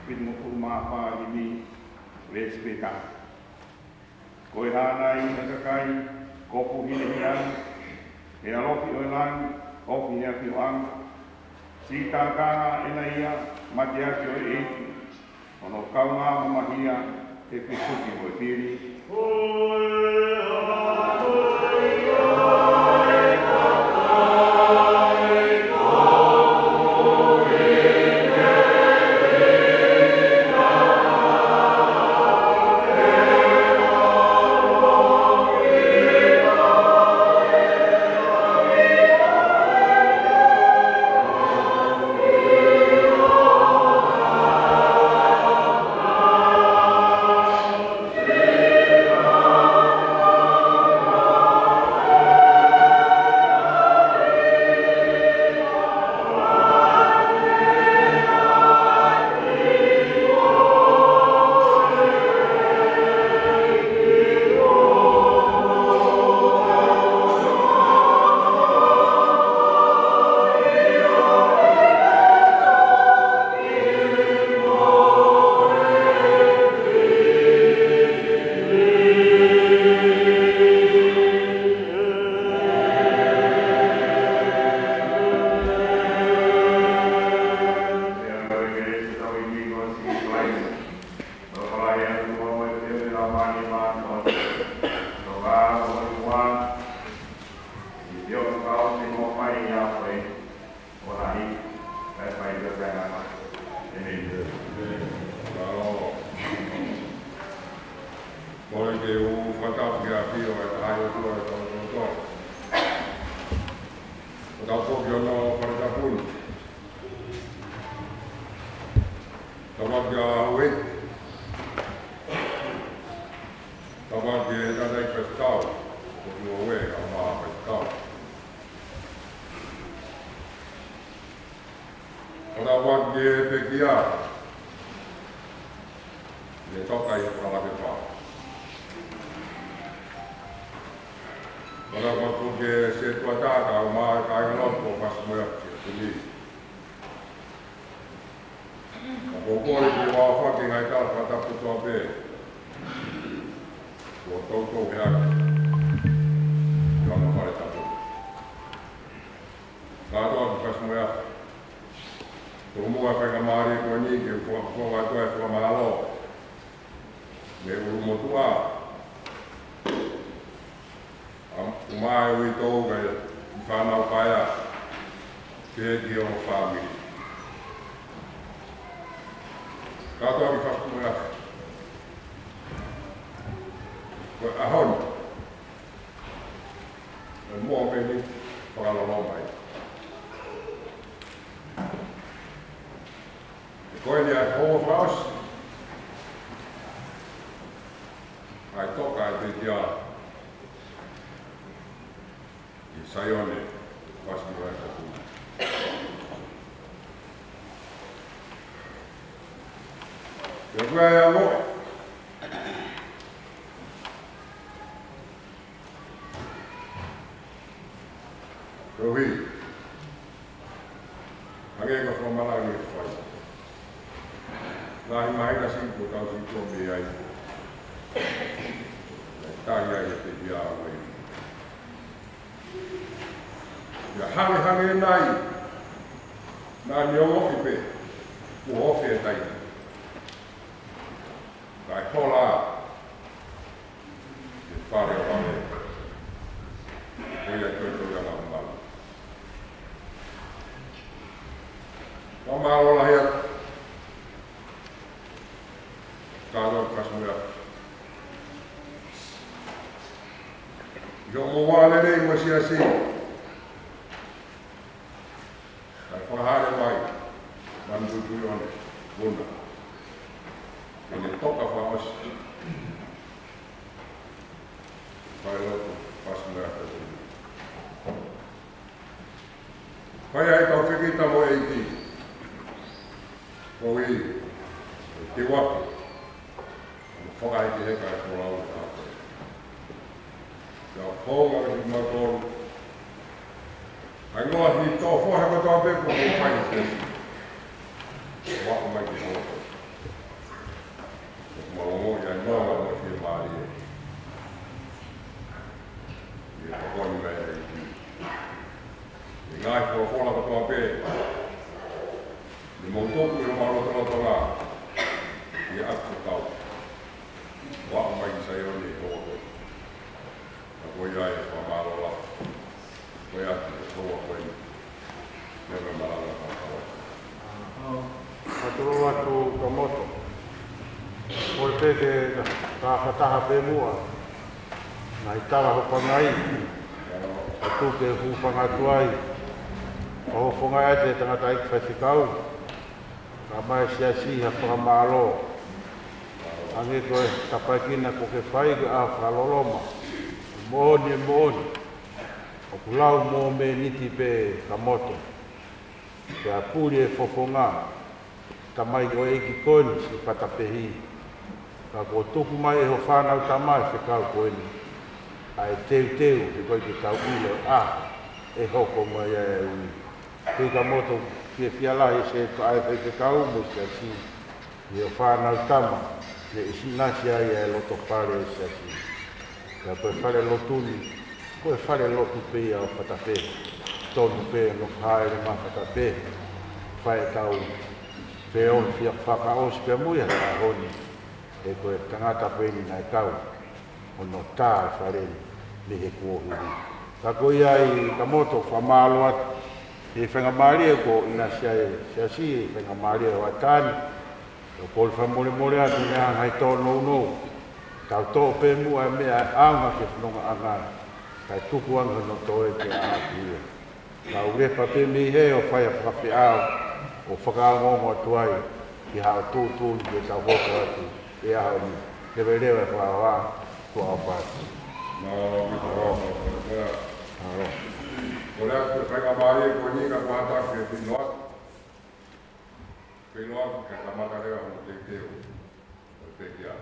pin mo kumapa ini respeta. Koe hana i nakakai, kopu hinehian, e alofi oelan, ofi hea whioang, si tākanga ena ia, mate aki o e eiti, ono kaunga mamahia, te whisuki o e piri. motoku i roa roto la. I atu tau. Wa mai sai o ni ko. Ko ia e fa malo la. Ko ia ko ko i. Ne me mala la pa. Aturu atu kamoto. Por te whataha pēmua. Nai tara hopangai. Atu ke hupanga tuai. O whongai ai te tangata ik whaitikau. Ka mai siasi ha whakamalo. Ange koe tapaikina ko ke whai ke a whaloloma. Mohoni e mohoni. O pulau mo me niti pe kamoto. Ke a puri e whoponga. Tamai o eki koni si patapehi. Ka ko tuku mai e ho whanau tamai whekau koeni. Ai teu, ki koe ki tau ilo, e hoko mai e ui. Kui ka moto ki e whialahi se ai whekau mo si asi. I o whanau tama, ne isi nasi ai e loto whare si asi. Ka koe whare lotuni, koe whare lotu pia o whatapehi. Tonu pia no whaere ma whatapehi. Whae tau Peon fia whakaos pia muia ka honi. E koe tangata pēni nai kau. O no tā e whareni ni he kuohuri. Ka koe ai ka moto whamalo atu. E whangamari e ko ina siasi e whangamari e watani. O kore whamore atu mea hai tō nou. Tau tō pē mua e mea aunga ke whanonga angara. Kai tuku anga no tō e te ātu ia. Ka urepa pē mi he o whaia whawhi au. O whakaangongo atu ai, ki hao tūtūni ke tau hoko atu, e aho ni, ke verewa e whaoa, ko au pāti. No, mi taro, no. O rea te whainga maari e koe nika pāta ke whinoatu. Whinoatu ke tamata rea hono te teo, o te kia.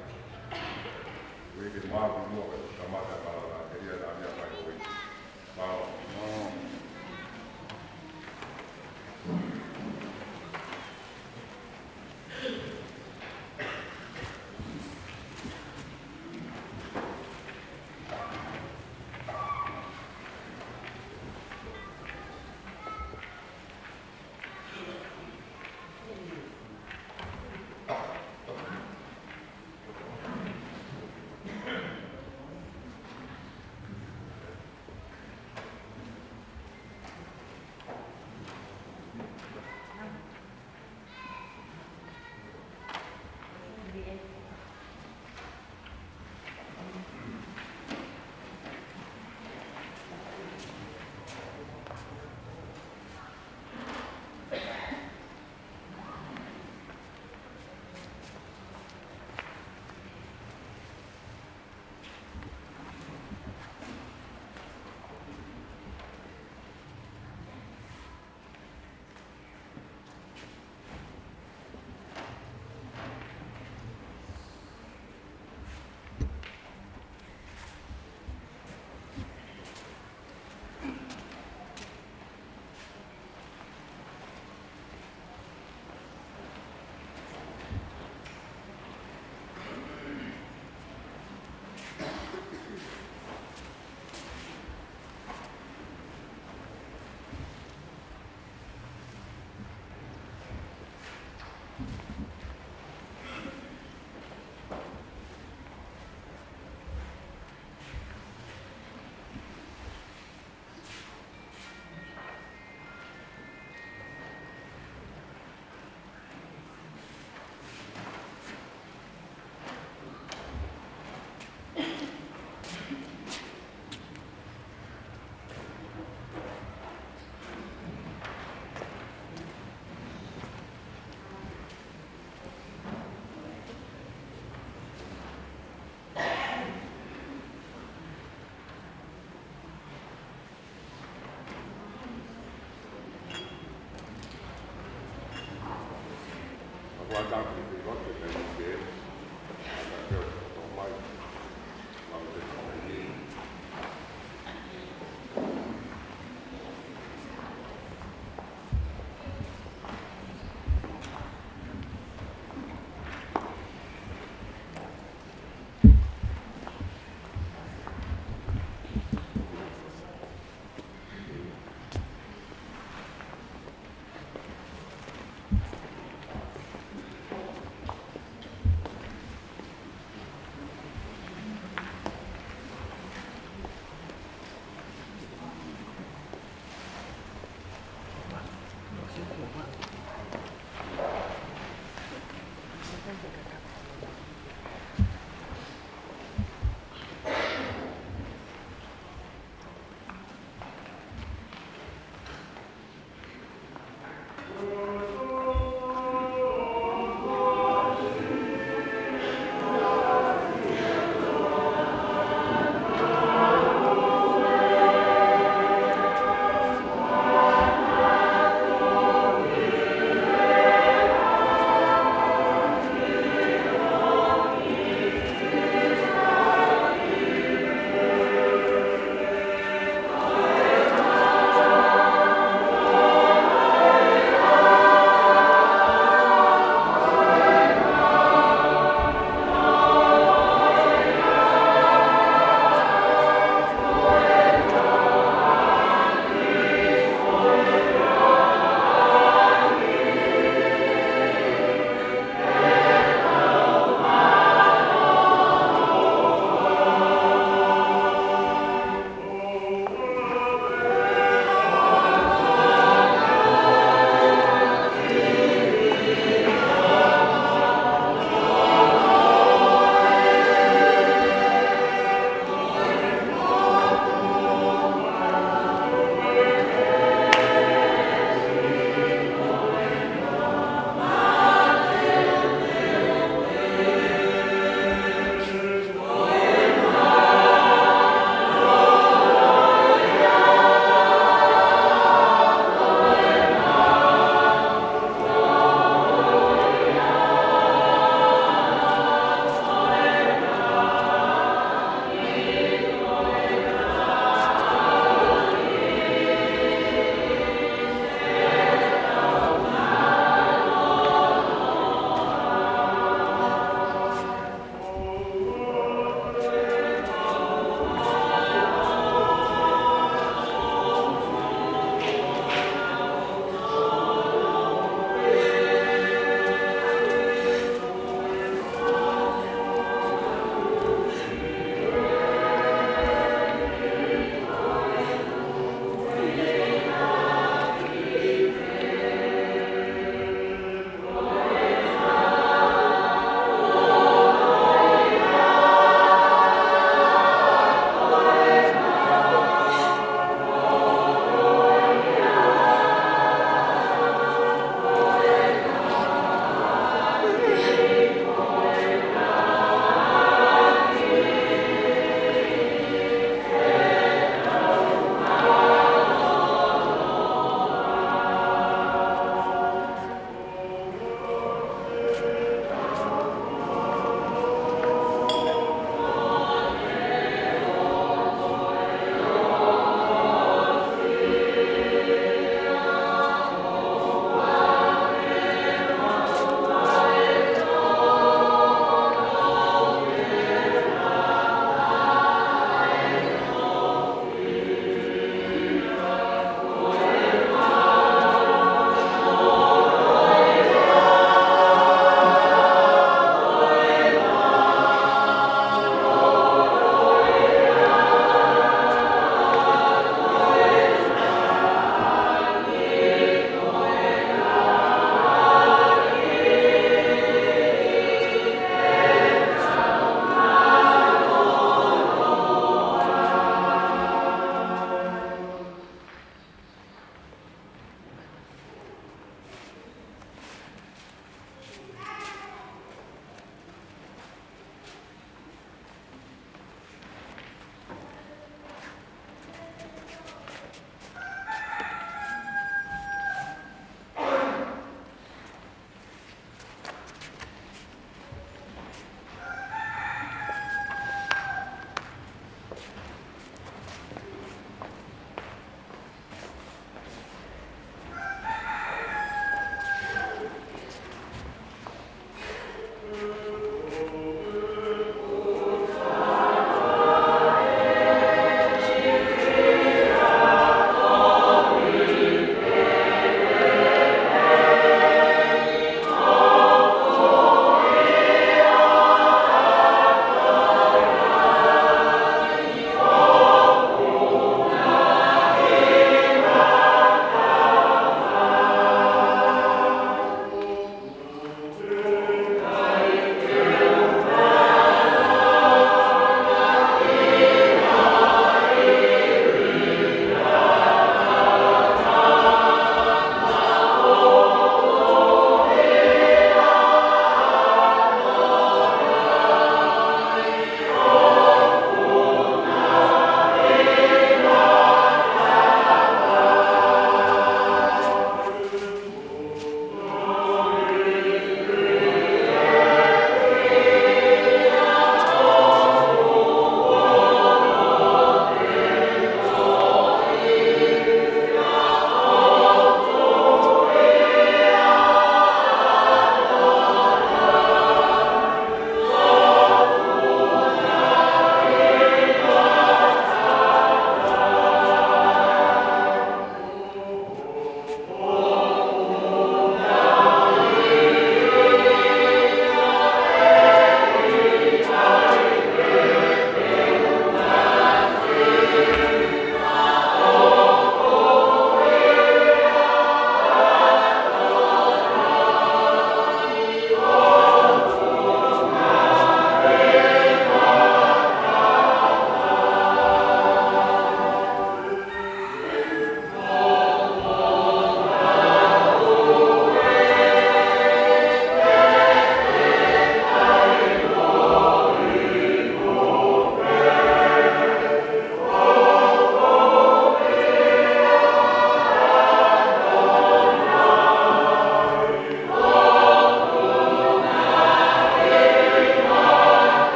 Weke mātu mua ke tamata kalana, te ria nā mea whai hoi. Māo. guardar com o negócio que tem que ver,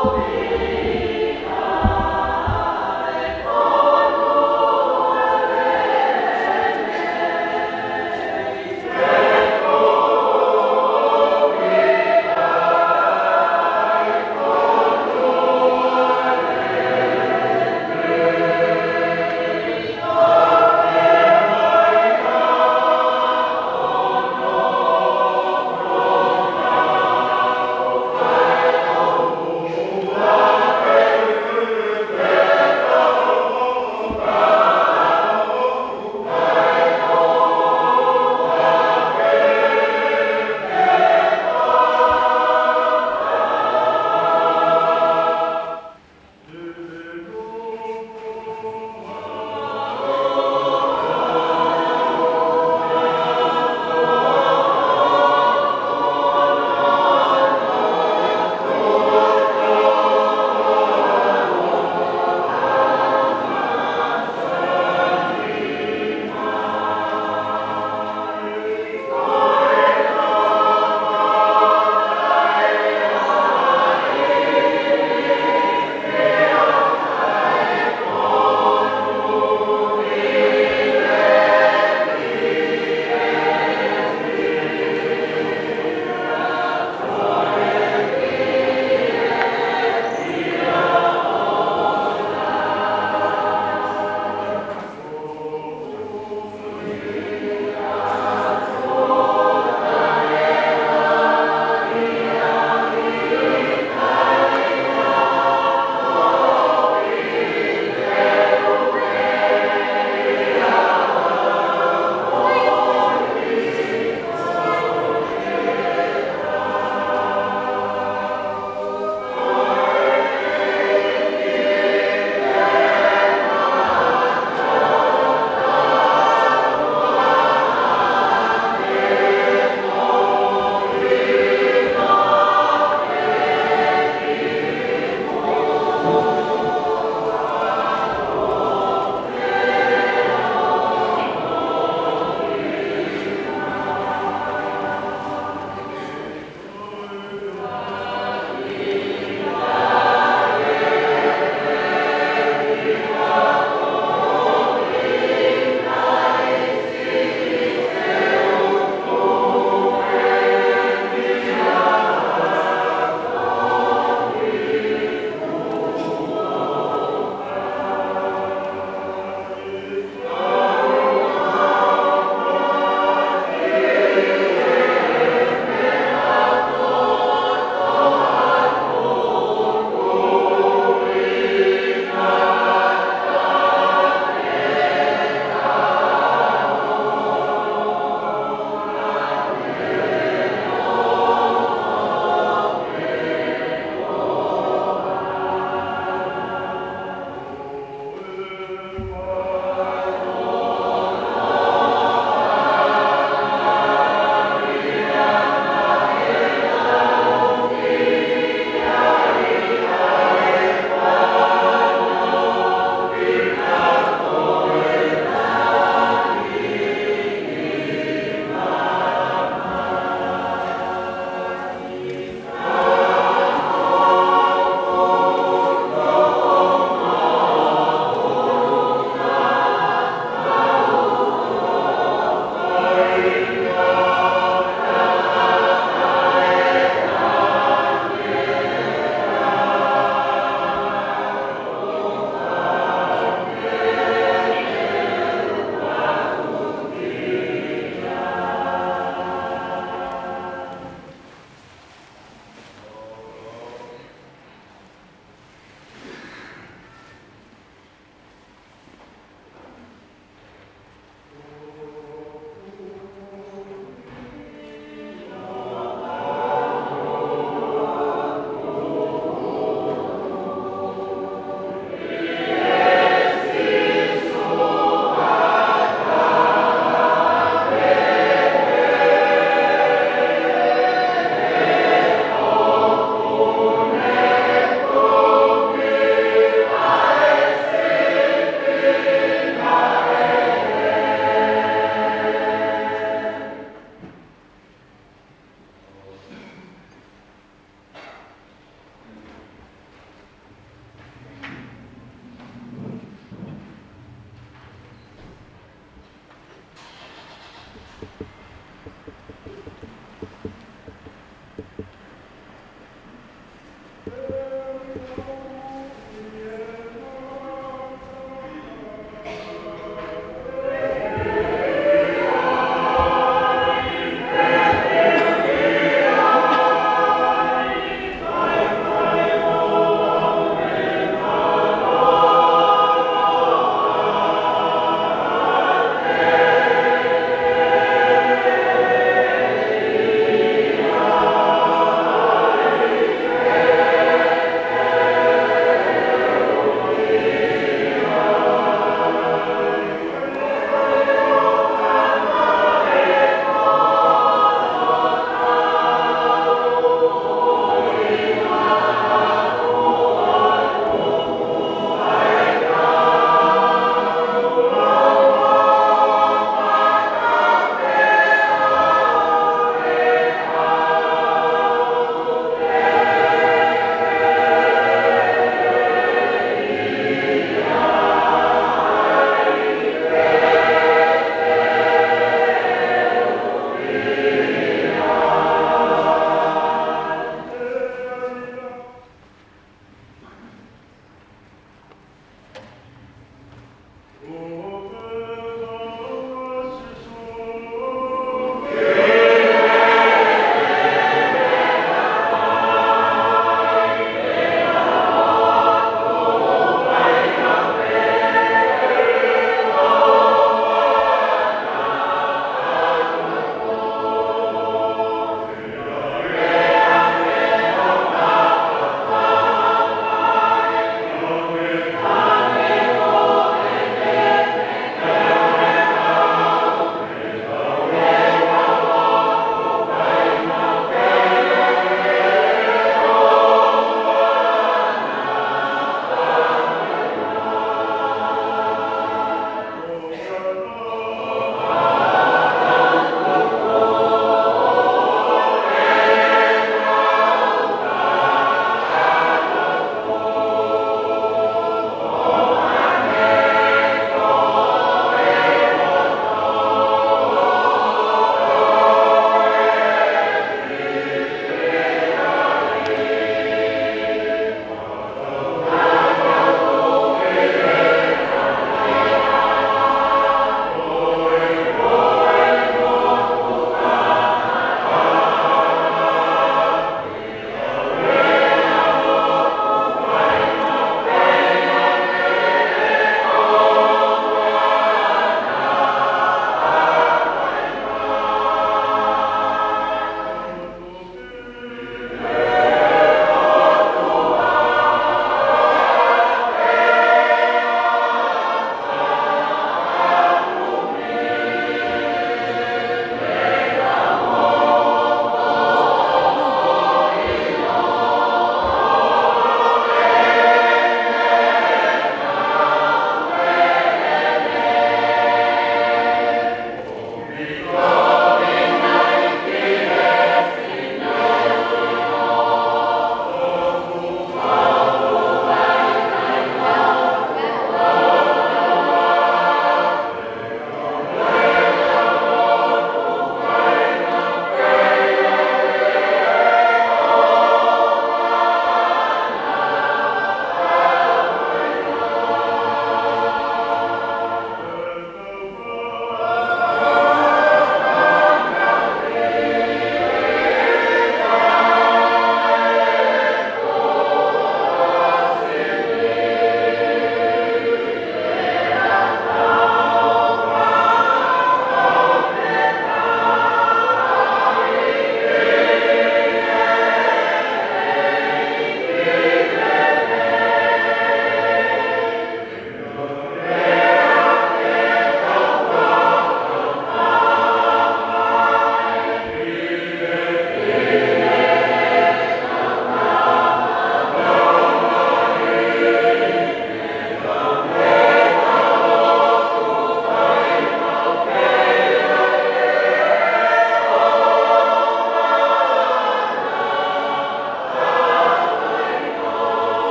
Amen.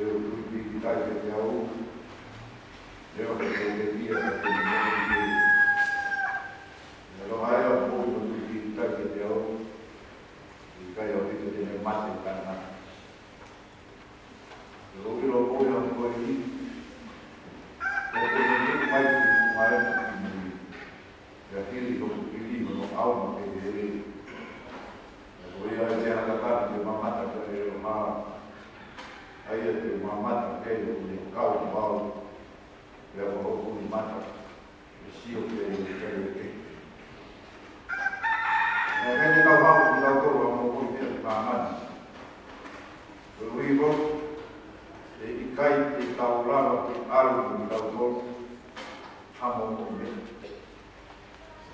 eu fui visitar até o eu devia kalau ayah pun pergi kita jauh kayak itu dia mati karena kalau pun yang pergi itu baik kemarin ya kiri kalau awam jadi boleh aja katakan dia mata dari rumah ayah tu mata kayak kau bau ya kalau pun mata siap dari Kaya ikaw ako, ikaw ko, ang mukul niya, pangan. Ruibo, ikay, ikaw lang, ikaw ko, hamon ko niya.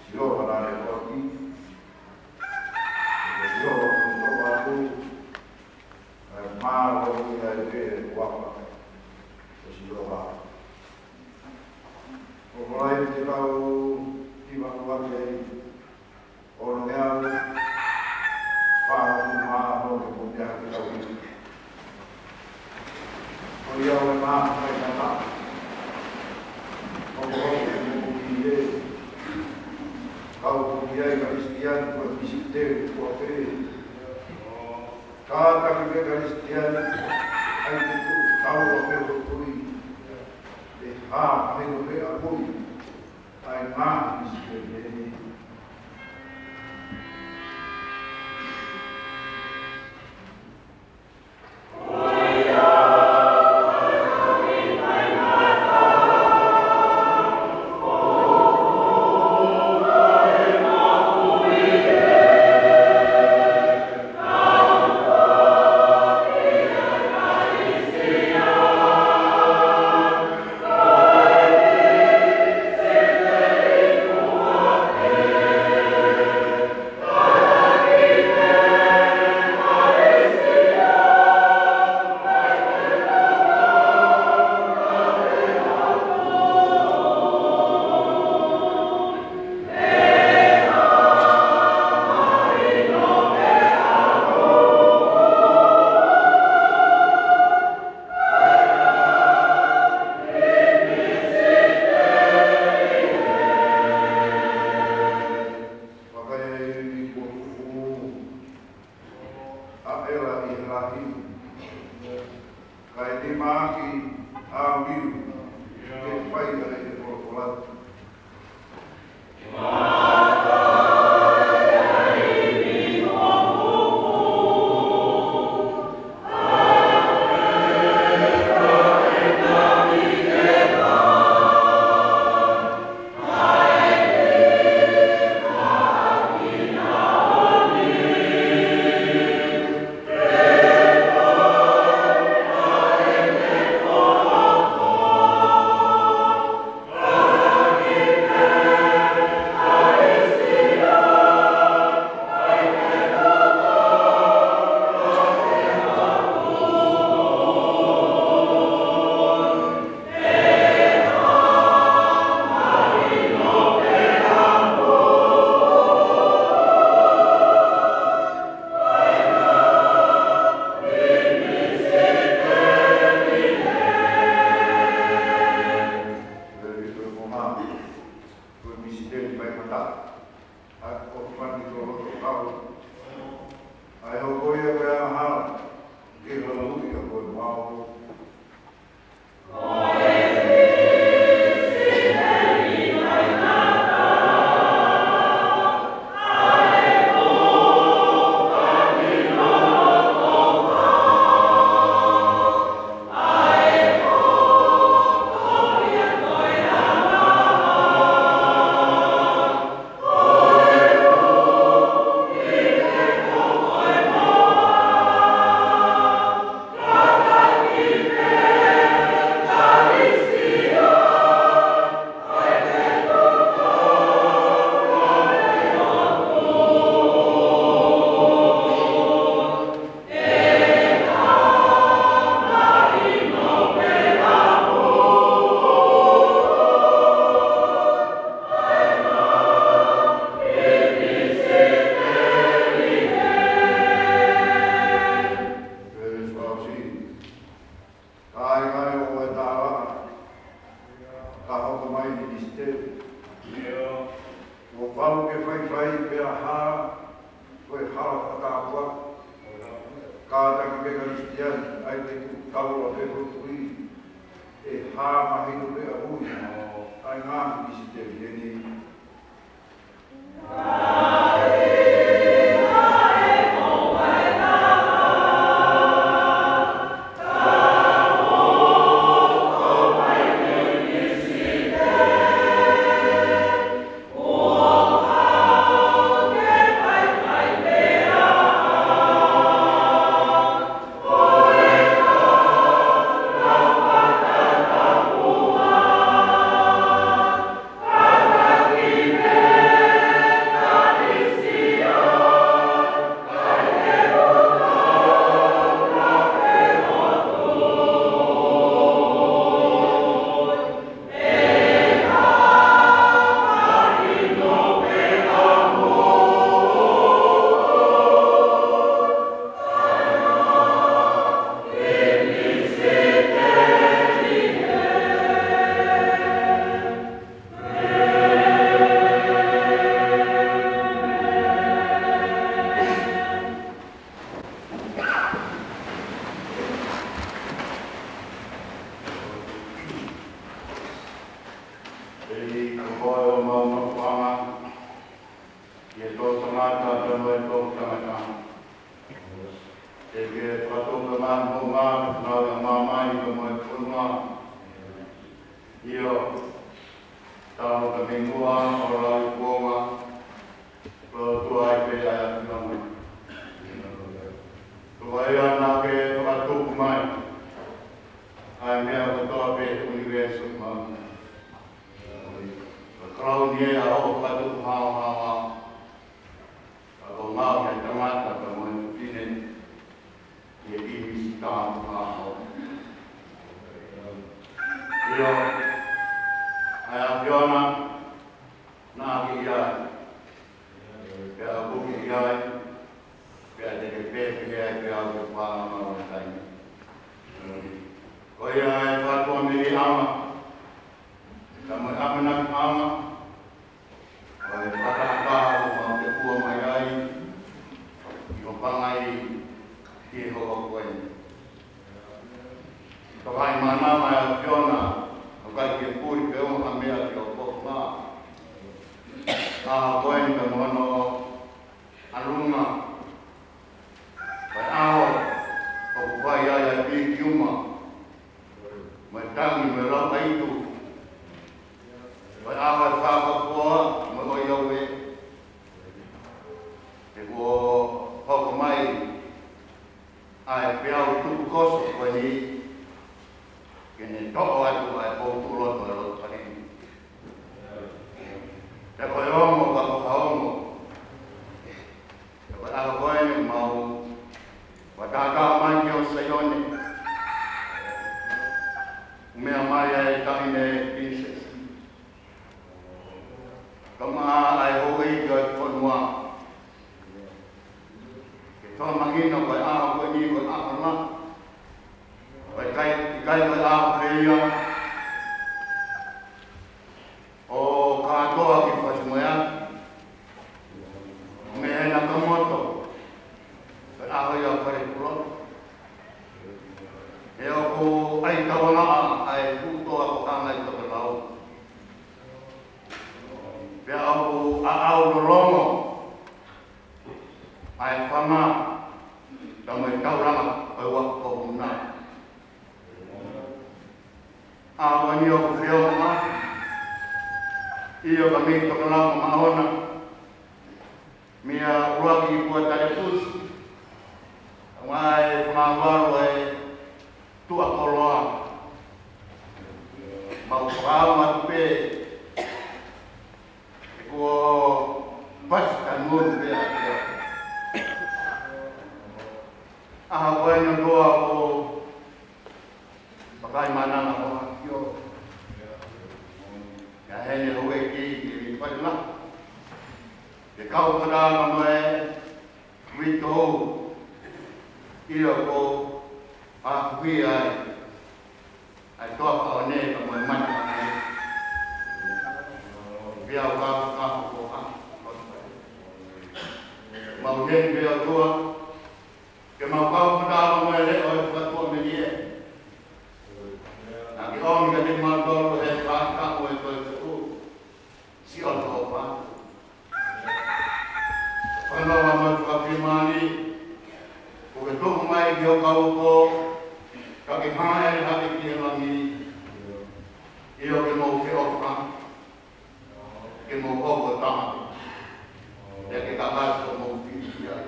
Siyo, mananay ko ako. Siyo, ito ako, mahal ko niya, ito, wapa. Siyo, ako. Kung mulai ikaw, ibang wapay, orang yang faham memahami kemudian kita ini, beliau memang berkata, orang yang mempunyai kau mempunyai Kristian berbisite kuatnya, kata kita Kristian itu tahu apa berkui, apa yang berkui, ayat bisite. Ai ngai o e tāra, ka hoko mai ni Steve. O pau ke whai pe a hā, koe hara whakāpua. Ka taka ke Kristian, ai te kaura pe hutui, e hā mahinu pe a hui. Ai ngā ni Steve, e ni. ke te mātoro e whātako e koe te u. Si o tō whā. Whanawa mai whakimani, ko ke tuku mai ki o kauko, ka ke hāere hake ki e langi, i o ke mou ke oka, ke mou oko taha, e ke kakaso mou whiti ai.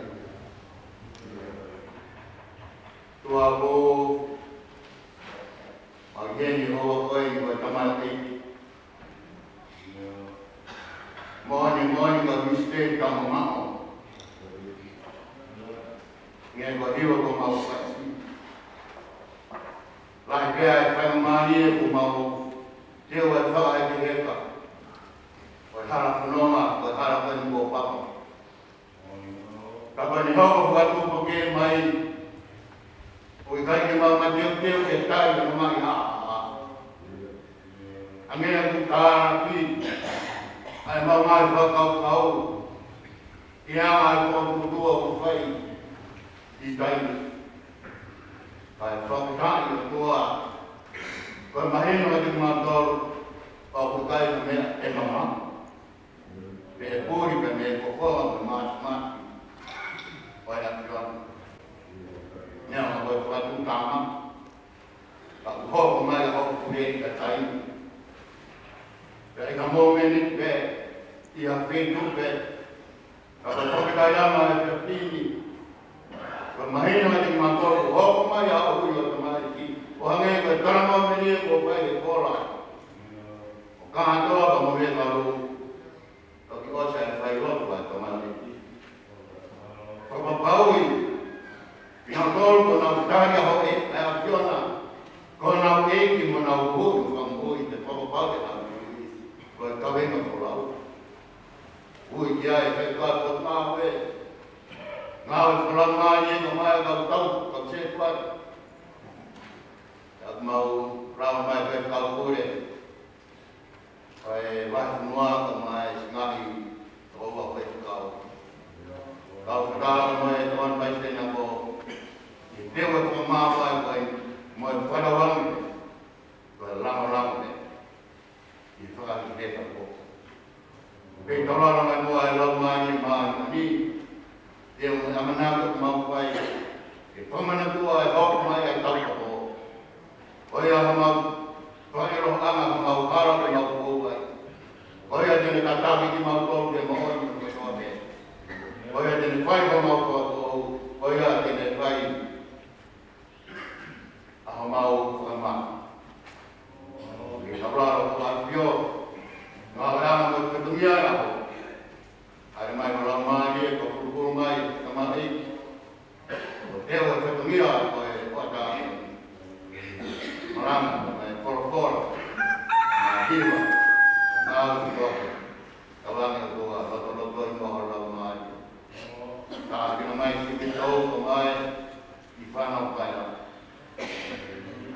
Tua ko, a geni hoa koe i koe tamai eiki. Moani ka mistake tamo mao. Ngai ko hiwa ko mau kasi. Lai pea e whaimani e ko mau teo e wha e te heka. Koe hara whanonga, koe hara whaini ko papa. Ka koe ni hoko whatupo ke mai. Koe kai ke mau mateo ke tai ka mai haa. Angea ku tāra ki. Ai mau mai whakau. Ia ai ko tutua ku whai. I taimi. Kai whakutani o tua. Koe mahino e te mātoro o ku kai ka mea e mama. Me e pūri pe me e kokoa me māti. Koe a kiwana. Nea ma koe whatu tāma. Ka ku hoko mai a hoko pūrei ka taimi. Pe ka mōmeni pe i a whentu pe. Ka koe whakitai ama e pe whini. Ko mahina te mātoro, hoko mai a hui o te mai ki. O hange koe tarama meni e ko whai e kora. O kātoa ka mo weka rū. Ka ki osa e whai rotu ai ka mai ki. Ko papaui. Pina tolu ko nau tāria ho e a whiona. Ko nau eiki mo nau hui ka mhui te papapau e nau hui. Ko e kawenga ko lau. Hui kia e whai kātoa tāwe. Ngau e whalangai e ka mai a kau tau, kau se kuat. Ak mau rama mai whai kau kore. Kai wahi noa ka mai singahi roa whai kau. Kau whakara mai e tuan mai tena ko. I teo e kua māwai kai mai whanawangi. Kai lama ne. I whakaki teka ko. Kei taurara mai mua e lau mai e mai ni. Teo e amanaka ku mau whai. E whamana tua e hoko mai e taupako. Oia ha mau whaero anga ha mau hara ke mau kouai. Oia tene katawi ki mau tolu e mahoi ki ke soa me. Oia tene whai ha mau kua kou. Oia tene whai ha mau whamana. Ke hauraro kua whio. Ngā rama ko te tungia rako. Ai mai ko rau mai e ko purupuru mai ka mai. O teo e whetungia ko e wata marama ko mai korokoro. Ngā hiwa. Ngā uti koke. Ka wangi o tua roto i moho rau mai. Ka kina mai si tau ko mai i whanau kai a.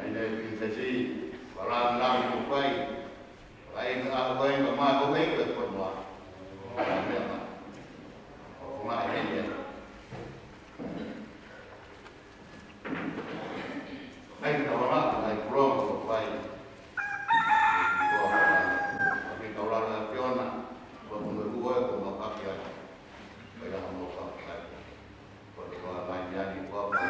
Ai nei pinsesi. Walang lang ko kai. Ai nga koe ka mai ko wei ko ko noa. Ai mea mai. Mai henya. Ai ka ora ai pro ko pai. Ko ora. Ai ka ora na piona. Ko mo dua ko mo pakia. Ai ka mo pakia. Ko ko mai yani ko pai.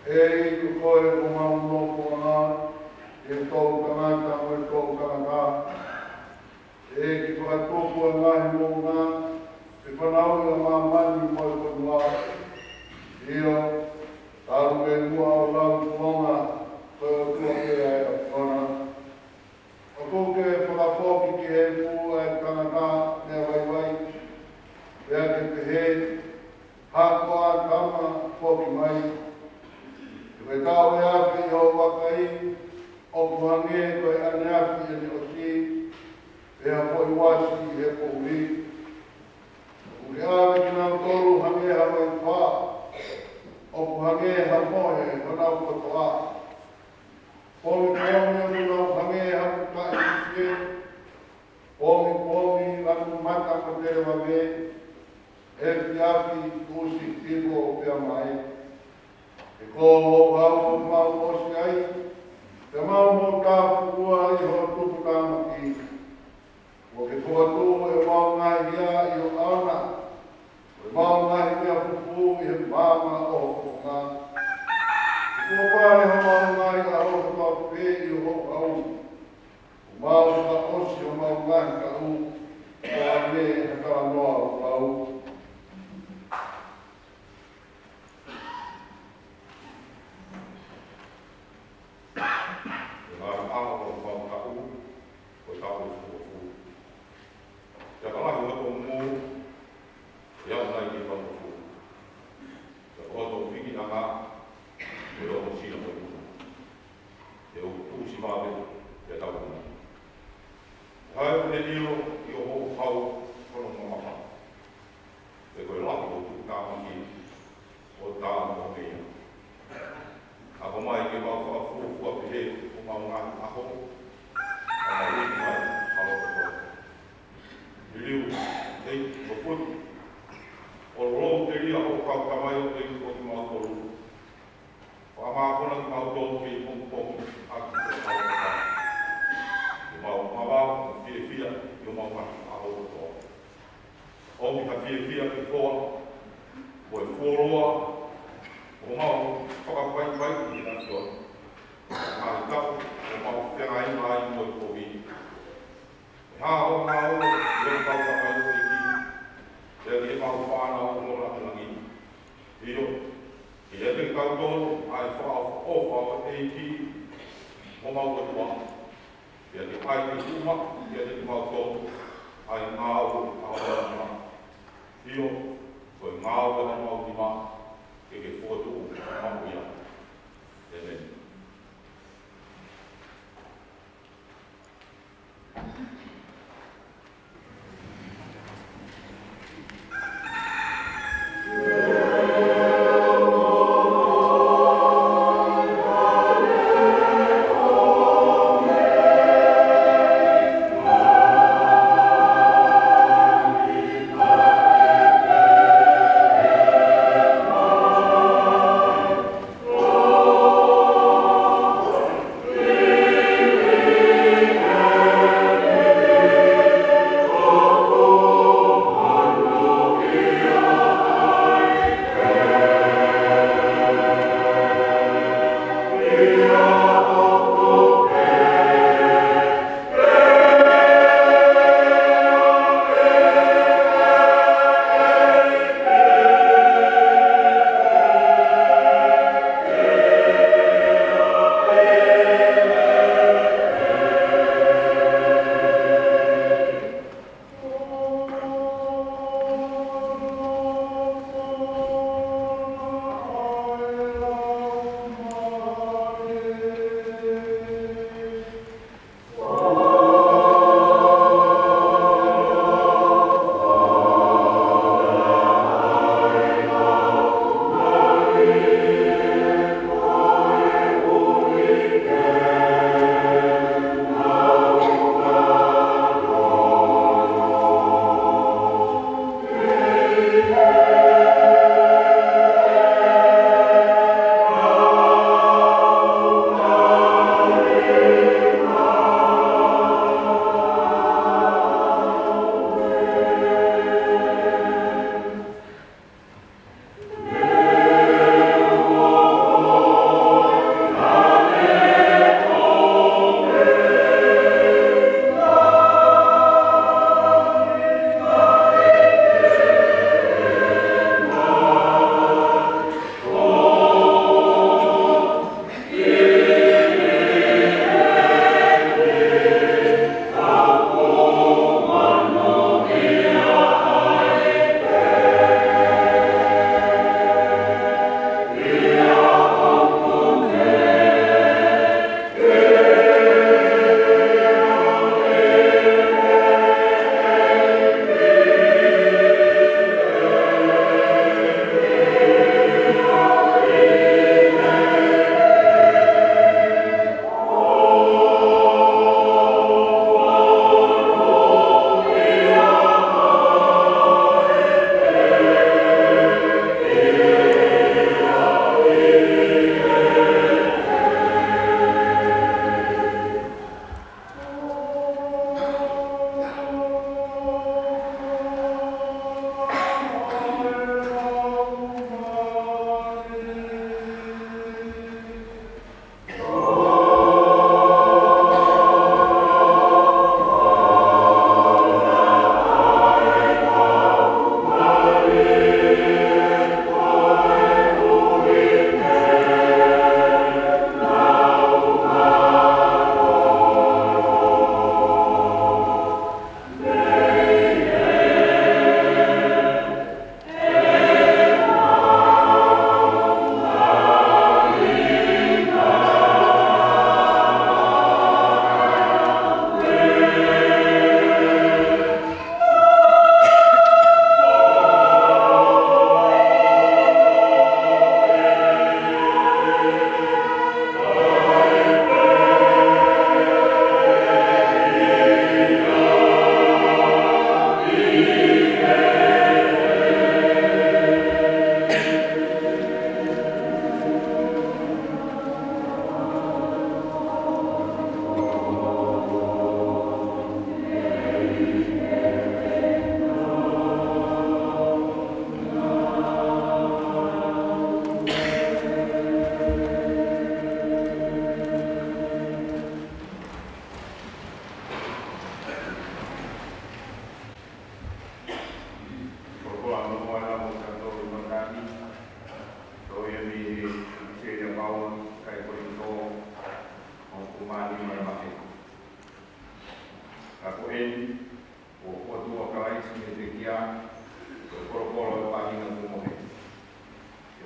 E i ku koe o mau no ko ngā, e tau tangata mo e tau tangata. E ki whakatōku a ngahi mō ngā, e whanau i a māmani mo e whanua. Io, taru e mua o lau kuonga, koe o tua ke ai a whana. O kōke e whakawhoki ki he fū e tangata mea waiwai, ea ke te he, hakoa tama whoki mai. Koe tau e awhi i o wakai, o kuhange koe ane awhi e ne o si, e a poi wasi i he pouri. O ke awe ki nau toru hange hawa i wha, o kuhange ha mohe whanau kotoa. Pomi pomi o nau hange hawa ka i sie, pomi pomi anu mata ko te wame, e whiafi kusi tiko o pia mai. E ko ho hau o mau osi ai, te mau mo ka fukua i ho tupu tāmaki. O ke whakatū e mau ngai ia i o ana, o mau ngai mea fufu i he māma o ngā. E kua pāre ho mau ngai a ho ka mau pē i o ho au. O mau ka osi o mau ngai ka u, o a me e ka noa o au.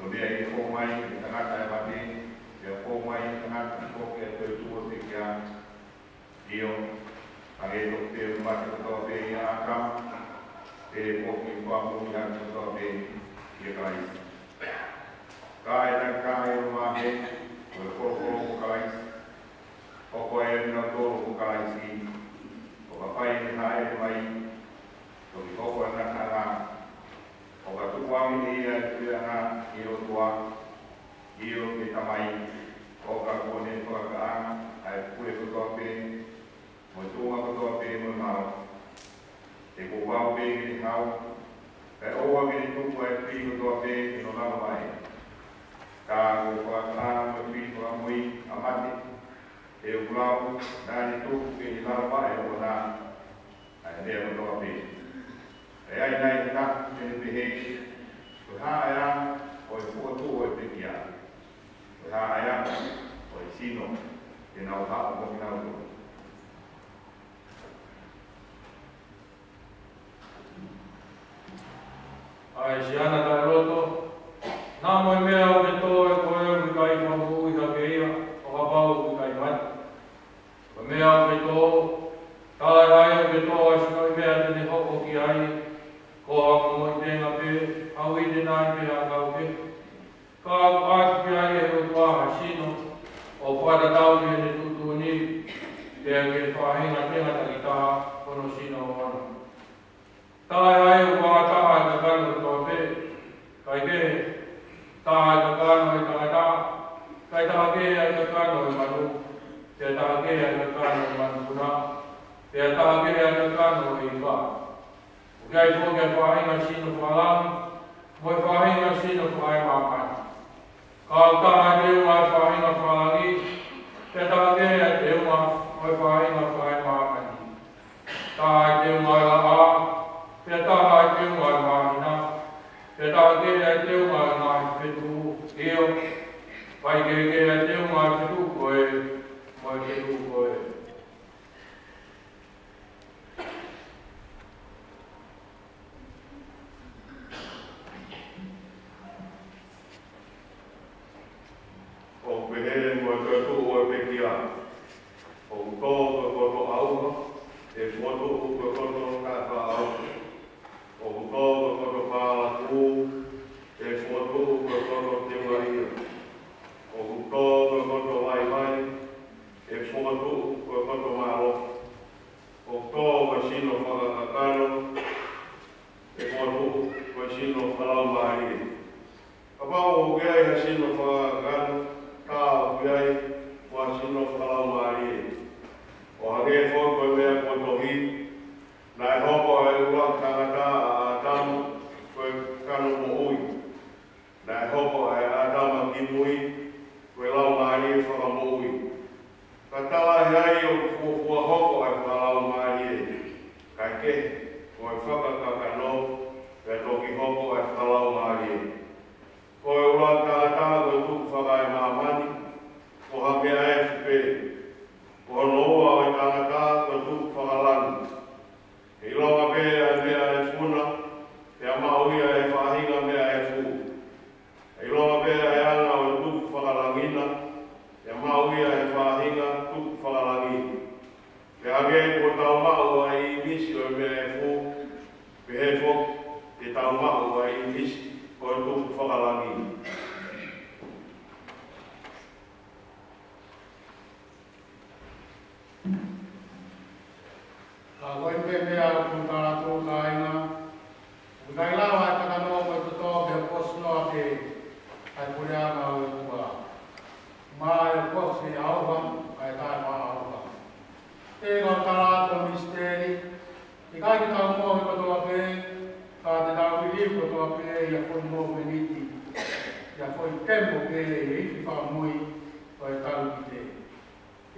o mea i ko mai i tangata e mate, e ko mai i tangata i ko ke te tua te kia, io, a e to te mate to te i a kama, e ko ki kua mui a to te i kai. Ka e ta ka e o mahe, o e koko o kai, koko e una toro o kai si, o ka pai ni hae mai, o ki koko e naka ngā, o ka tukuami ni ia e tuianga i o tua, i o te tamai, o ka kone whakakaanga, a e pue kutoa pe, mo tūma kutoa pe mo maro. E ko wau pe ki ni hau, e oa ki ni tuku e pi kutoa pe ki no nao mai. Ka ko whakakaanga mo pi kua mui a mati, e o kulau, nā ni tuku ki ni nao mai o nā, a e rea kutoa pe. E ai nai te taku te ni pehe, ko hae a, o e fuatu o e pekia. Ko hae a, o e sino, te nau hao mo ki nau tuku. Ai si ana tai roto, nā moe mea o me tō e koe o ki kai whamu i ka keia, o ka pau ki kai mati. Ko mea o me tō, tāi ai o me tō e sinoi mea tene hoko ki ai, ko hako mo i tenga pe, au i te nai pe a kau pe. Ka aki ki ai e o tuaha sino, o whata tau ki ne tutu ni, te a ke whahinga tenga taki taha, kono sino o ana. Tai ai o kua taha e ka kano tō pe, kai ke, taha e ka kano e tangata, kai taha ke e ka kano e manu, te taha ke e ka kano e manu kuna, te taha ke e ka kano e iwa. O kai tō ke whahinga sino whalang, mo e whahinga sino whae māpai. Ka taha te unga e whahinga whalangi, te taha ke e te unga mo e whahinga whae māpai. Taha e te unga e la a, te taha e te unga e mahina, te taha ke e te unga e ngā i whetu eo, pai ke e te unga e whetu koe, mo e whetu koe. O pehe mo e koe tu o e pekia, o tō koe koto aunga, e foto koe koto ka wha aunga. O tō koe koto pāla kū, e foto koe koto te maria. O tō koe koto mai mai, e foto koe koto malo. O tō koe sino whakakakano, e foto koe sino whalau maria. Ka pau o gea i ha sino whakakakano, ka o gea o ha sino whalau maria. O hage fo koe mea koto hi, nai hopo e ua tangata a atamu koe kano mo ui. Nai hopo e atama ki mui, koe lau maari e whaka mo ui. Ka tala hei o fuafua hopo e whalau maari e. Kai ke, koe whakakakano, e toki hopo e whalau maari e. Koe ua tangata koe tuku whaka e maamani, ko hake e whipe. Ko noa o i tangata koe tuku whakalani. E longa mea e mea e funa, e a mauia e whahinga mea e fu. E longa mea e anga o tuku whakalangina, e a mauia e whahinga tuku whakalangina. Pe hage ko tau mau a i nisi o mea e fu, pe he fok te tau mau a i nisi o tuku whakalangina. A koe pe mea o kutara tō kāinga. O kai lawa e takano mo te tō me o kosnoa te ai kureanga o e kua. Mā e kosi auha, ai tai wha auha. E ngā tarato misteri, i kai ki tau mō i katoa pē, ka te tau i liu katoa pē i a whoi mō peniti, i a whoi tempo pē i iwi whamui o e taru ki te.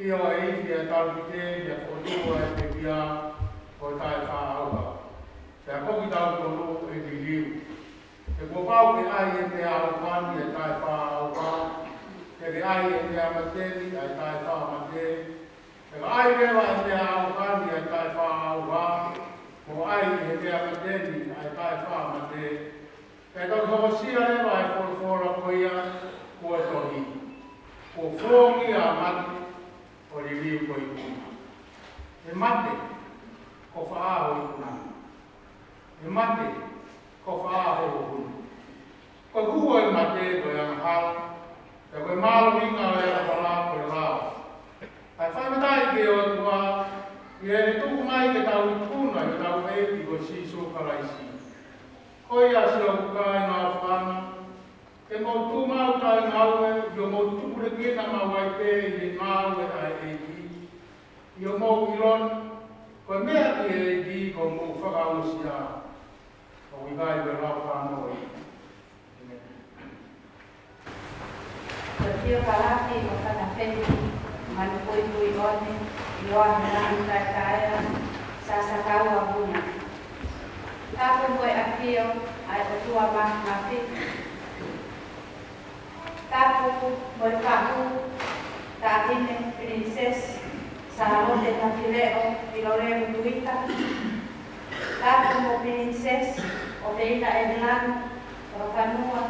Ia e iwi e taru ki te, i a whoi lua e te pia, o tai wha auha. Te a koki tau tolu e ki liu. Te kua pau ke ai e te aukani e tai wha auha. Te ke ai e te amateni e tai wha amateni. Te ka ai rewa e te aukani e tai wha auha. Ko ai e te amateni e tai wha amateni. Te tau kokosia rewa e whorofora e koe mālo inga o ea wala koe lao. Ai whaimatai ke o tua, i ere tuku mai ke tau i puna, ke tau eki ko si sokaraisi. Koe a si au kukai ngā whana, ke mau tū mau tai ngaue, i o mau tūpure kina mawai te i le ngaue ai eki. I o mau ilon, koe mea ki eki ko mau whakausia. O i gai we lau whanoi. Ko tio kalafi o whanawheni, manu pui pui one, i oa hilang tai taea, sa kaua buna. Tapu moe a fio, ai o tua mawhi. Tapu moe whahu, ta hine prinses, sa lote na fileo, i lorevu tuita. Tapu mo prinses, o veina e milano, o whanua,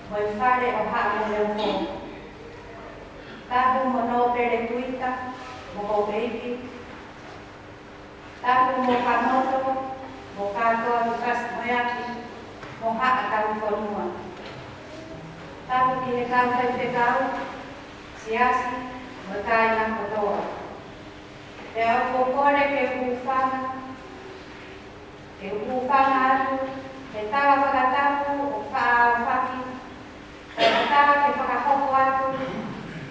moe whare o haa leo fō. Tapu mo no pere tuita, mo ho beiki. Tapu mo kanoto, mo katoa ki kas moeaki, mo haa tau whanua. Tapu ki he kau whai whekau, siasi, mo kai na kotoa. Te au kokore ke huwhanga, atu, he tawa whakatapu o whaao whaki, he tawa ke whakahoko atu,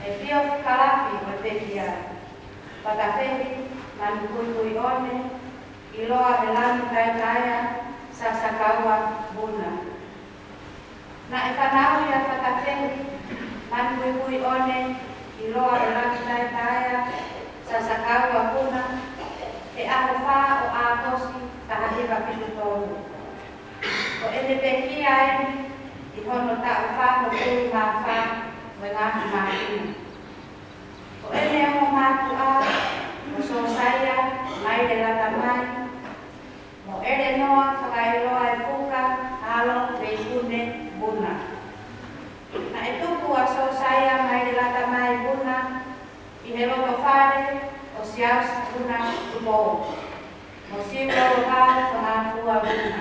he pio kalafi o te kia. Whakawhehi, manu kui one, i loa he lani tai taia, sa kaua buna. Na e whanau ia whakawhehi, manu kui one, i loa he lani tai taia, sa kaua buna, he aho wha o ātosi, taha hewa whitu tōnu. O ene pekia eni, i hono tau wha no kuru mā wha, me ngāki mā kina. O ene o mātu a, mo sōsaia, mai de lata mai, mo ere noa whakailoa e whuka, alo veikune buna. Na e tupu a sōsaia, mai de lata mai buna, i he roto whare, o siaus buna tupou. Mo siwa o kāre whangāfua buna.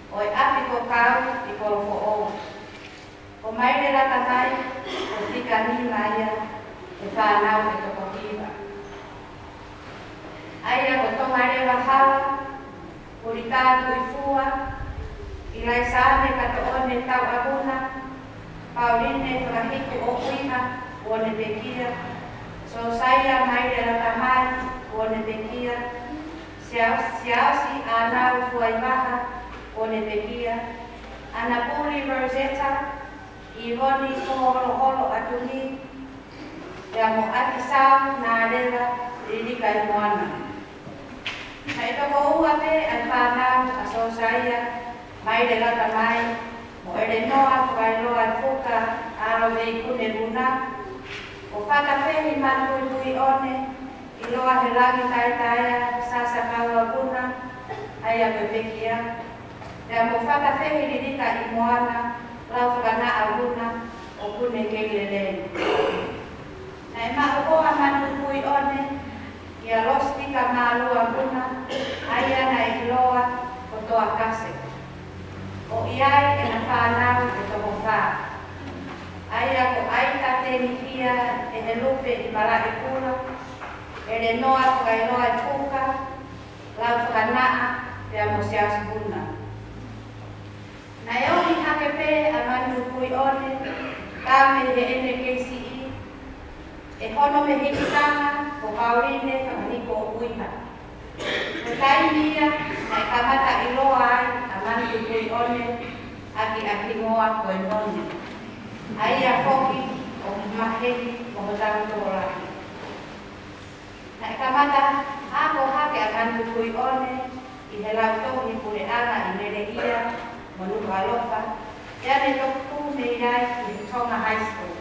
O e api ko kau i ko fo o. O maire rata mai, o whika ni maia, e whanau e toko hiwa. Aia ko tongare wahala, uri tātu i fua, i lai sāne kato one tau abuna, Pauline whakahiku o uiha, one pekia, so saia maire rata mai, one pekia, siausi anau fuaimaha, one pekia, Anapuli Rosetta, Ivoni Holo Atuni, te amo ati sau na rewa ririka i moana. Na ito ko uape ai whanau a sōsaia, mai de lata mai, mo ere noa whailoa i whuka aro vei kune buna, o whakawhehi manui tui one, i loa he rangi tai taia, sasa kaua buna, ai a pepekia. Te amo whakawhehi ririka i moana, lau whakana a buna, o kune keileleni. Na e mahoa manu kui one, i a rostika maalua buna, aia na i loa o toa kase. O iai e na whanau e toko wha. Aia ko aita te mihia e he lupe i mara e kura, e re noa whakailoa e whuka, lau whakanaa te amo sias buna. Na e ohi hake pē a manu kui one, tāme he NKCE, e hono me hikitanga o Pauline whakaniko o uiha. Me taimia na e kamata i loa ai a manu kui one, aki moa koe noni. Ai a whoki o mahehi o hotangu tōraki. Na e kamata ako hake a manu kui one, i he lau tohi pure ana i nere ia, Manuka alofa, ea me toku me iai i Tonga High School.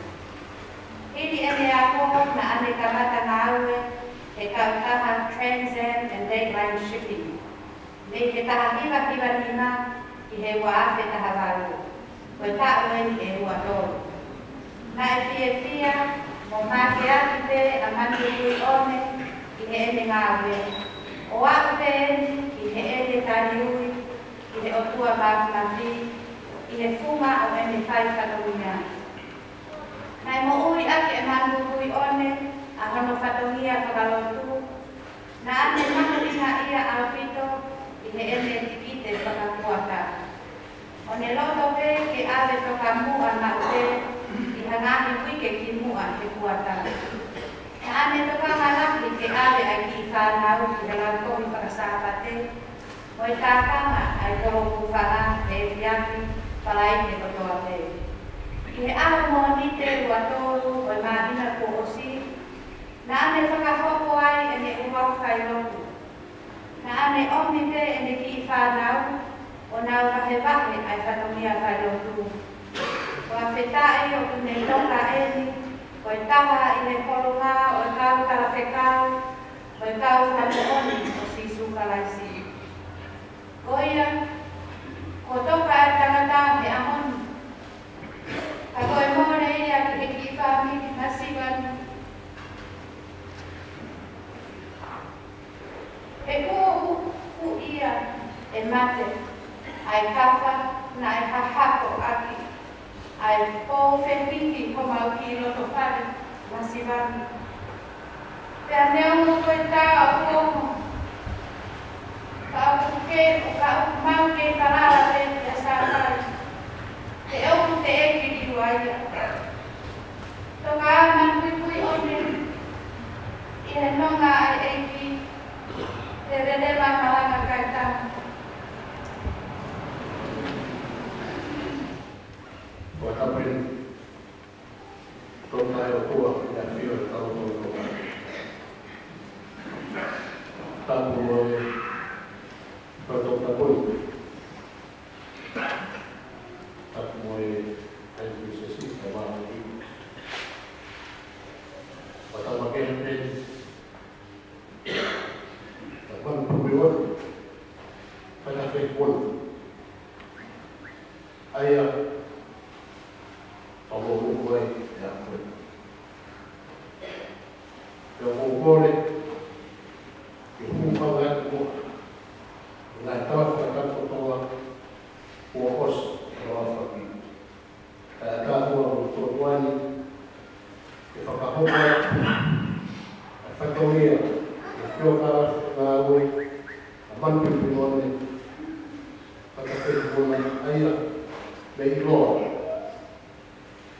Hiri ene a koho na ane kamata ngāue he kautaha Trans-Am and Dateline Shipping. Me he taha hiwa nina i he waafe taha waru. Koe tāueni e ua tōru. Na e fia, mo māke aki te a manu kui one i he ene ngāue. O aku te eni i he ene tariui, i he otua māwhinawi, i he fuma o ene whai whakawina. whakatongia whakalotu, na ane makaringa ia au pito i he ene tikite whakakuata. O ne loto pe ke ave toka mua na ute i hangahi wike ki mua he kuata. Na ane toka ngalahi ke ave ai ki whanau ki halantohi whakasapate, o i tākanga ai toro kuwhanga he whiafi palai te kotoa te. I he aho mo ni te ruatoru o i mahina ko osi, na ane whakahoko ai ene uwau whailoku. Na ane omi te ene ki i whanau, o nau wahe ai whatongia whailoku. O a whetae o tune toka eni, o i taha i he kolonga, o i kau tala whekau, o i kau whanooni o sisu kalaisi. Ko ia, ko toka e tangata me ahonu. Ka koe mōre ia ki he ki whamiri masiwanu. He kua ia e mate, ai kawha na e hahako aki, ai pō whenpiki ko mau ki loto whare masiwanu. Pea neongo koe tā o kuongo, ka uke o ka mau ke whanara te te sātai. Te oku te ekiri uaia. Toka man pui one, i he nonga ai eki, te relela malanga kai tāma. Ko tapen, tōna e o kua, ia whio e tau tō tō. Tāpu o e, tō tō koi. Tāpu o e, ai kui se si, ka wāna ki. Patama kene, One Pubiwon, Fanafek One. Aya, Amo Mugway, Yapway. The Mugway, the Mugawan, Natawa, Natawa, Wokos, Rafapi. Katawa, Totwani, the Fakahoka, Fatomia. Yoka na oi amantu pimone pakape pimone aia me ilo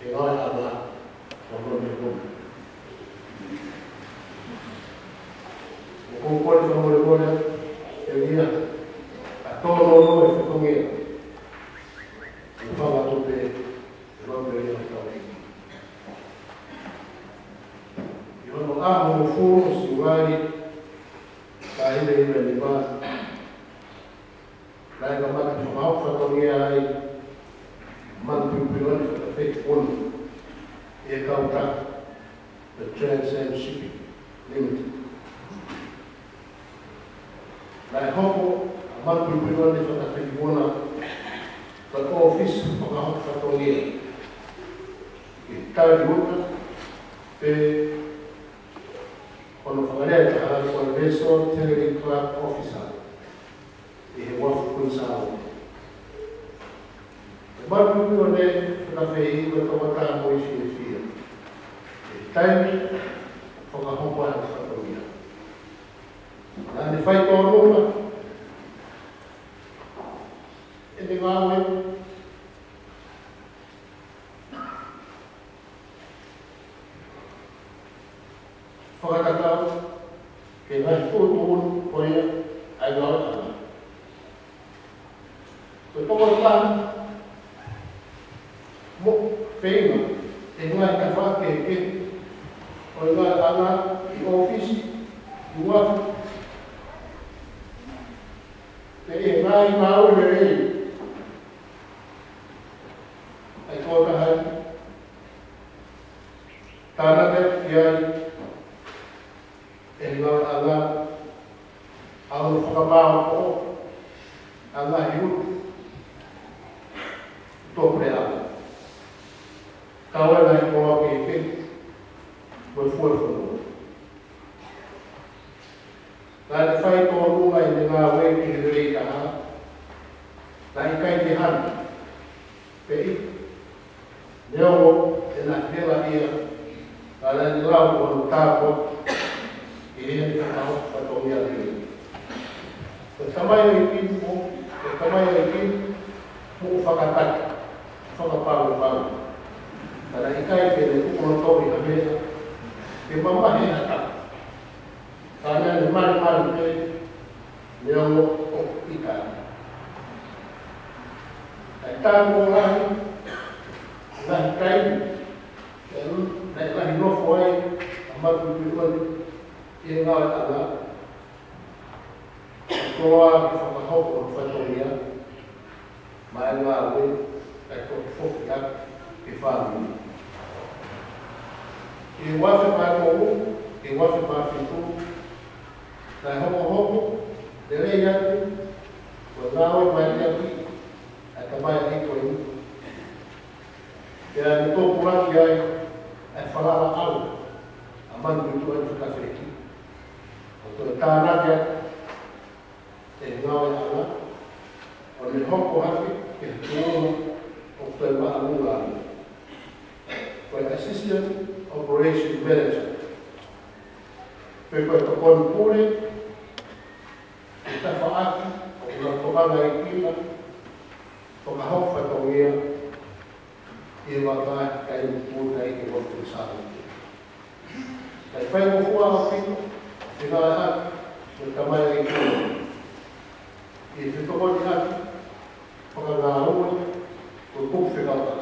e ai ana no me ko ko ko le mo le e ia a todo no e ko ngia e fala tope no me ia ta yo no amo fu si vai Kahile ime ni ba, lai ka maki whamau whatongia ai, mantu pioni whakawhek one, e kauta, the Trans Am Shipping Limited. Lai hoko, a mantu pioni whakawhek one, the office whamau whatongia. I tari uta, pe Ono whakarea ka hara ko Veso Tailoring Club Officer i he wafu kunsao. E maru pio ne whakawhei iwa tawata mo i whia. E taimi whakahopa e whakawhia. Nā ne whai tō roma, e ne ngāwe, whakatatau, ke ngai tūtūn koea ai ngāra ana. Ko tōra tāna, mo whenga, e ngai ka whake ke, o ngai ana i ofisi, i wafu, te e ngai ngāu le rei, ai kōta hai, tāna te iai, e ngā anga, au whakamāo o, anga hiu, tōpre anga. Kaua nai kōa ke ke, koe fuefuno. Nā te whai tō runga i ngā wei ki he rei taha, nā i kai te hana, pe i, neo e nā hela ia, nā ni lau o tāko, e ele whakahoko whatongia rei. Ko tamai o ikin mo, ko tamai o ikin mo whakataki, whakaparu. Tara ikai pene kukono tori ha mea, ke mamahe na ka. Tāna ni mari pe, leo o ikai. Ai tāko ngahi, ngahi kai, ngahi nofo ai, amatu piuani, e ngā tanga. Koa ki whakahoko o whatongia, mai ngā ue, kai tōki whoki ake, ke whānui. E wafe mai mōu, e wafe mai whitu, kai hoko, le rei atu, ko ngāwe mai ake, a tamai ai koe. Ke a ni tōku raki ai, ai whalala au, a manu i tuai whakawheki. O tō e tānake ake, e ngāwe ana, o ni hoko hake, ke tōna, o tō e maa munga ana. Koe Assistant Operation Manager. Koe koe to konu pūre, e tawha aki, o ngā tōhanga i kina, whakahoko whatongia, e wakai kai pūre i ke wotu sāna. Kai whai mo hua o pino, e ngā aki, o tamai i kina. E te tokoni aki, whakangā ue, o kuku whekata.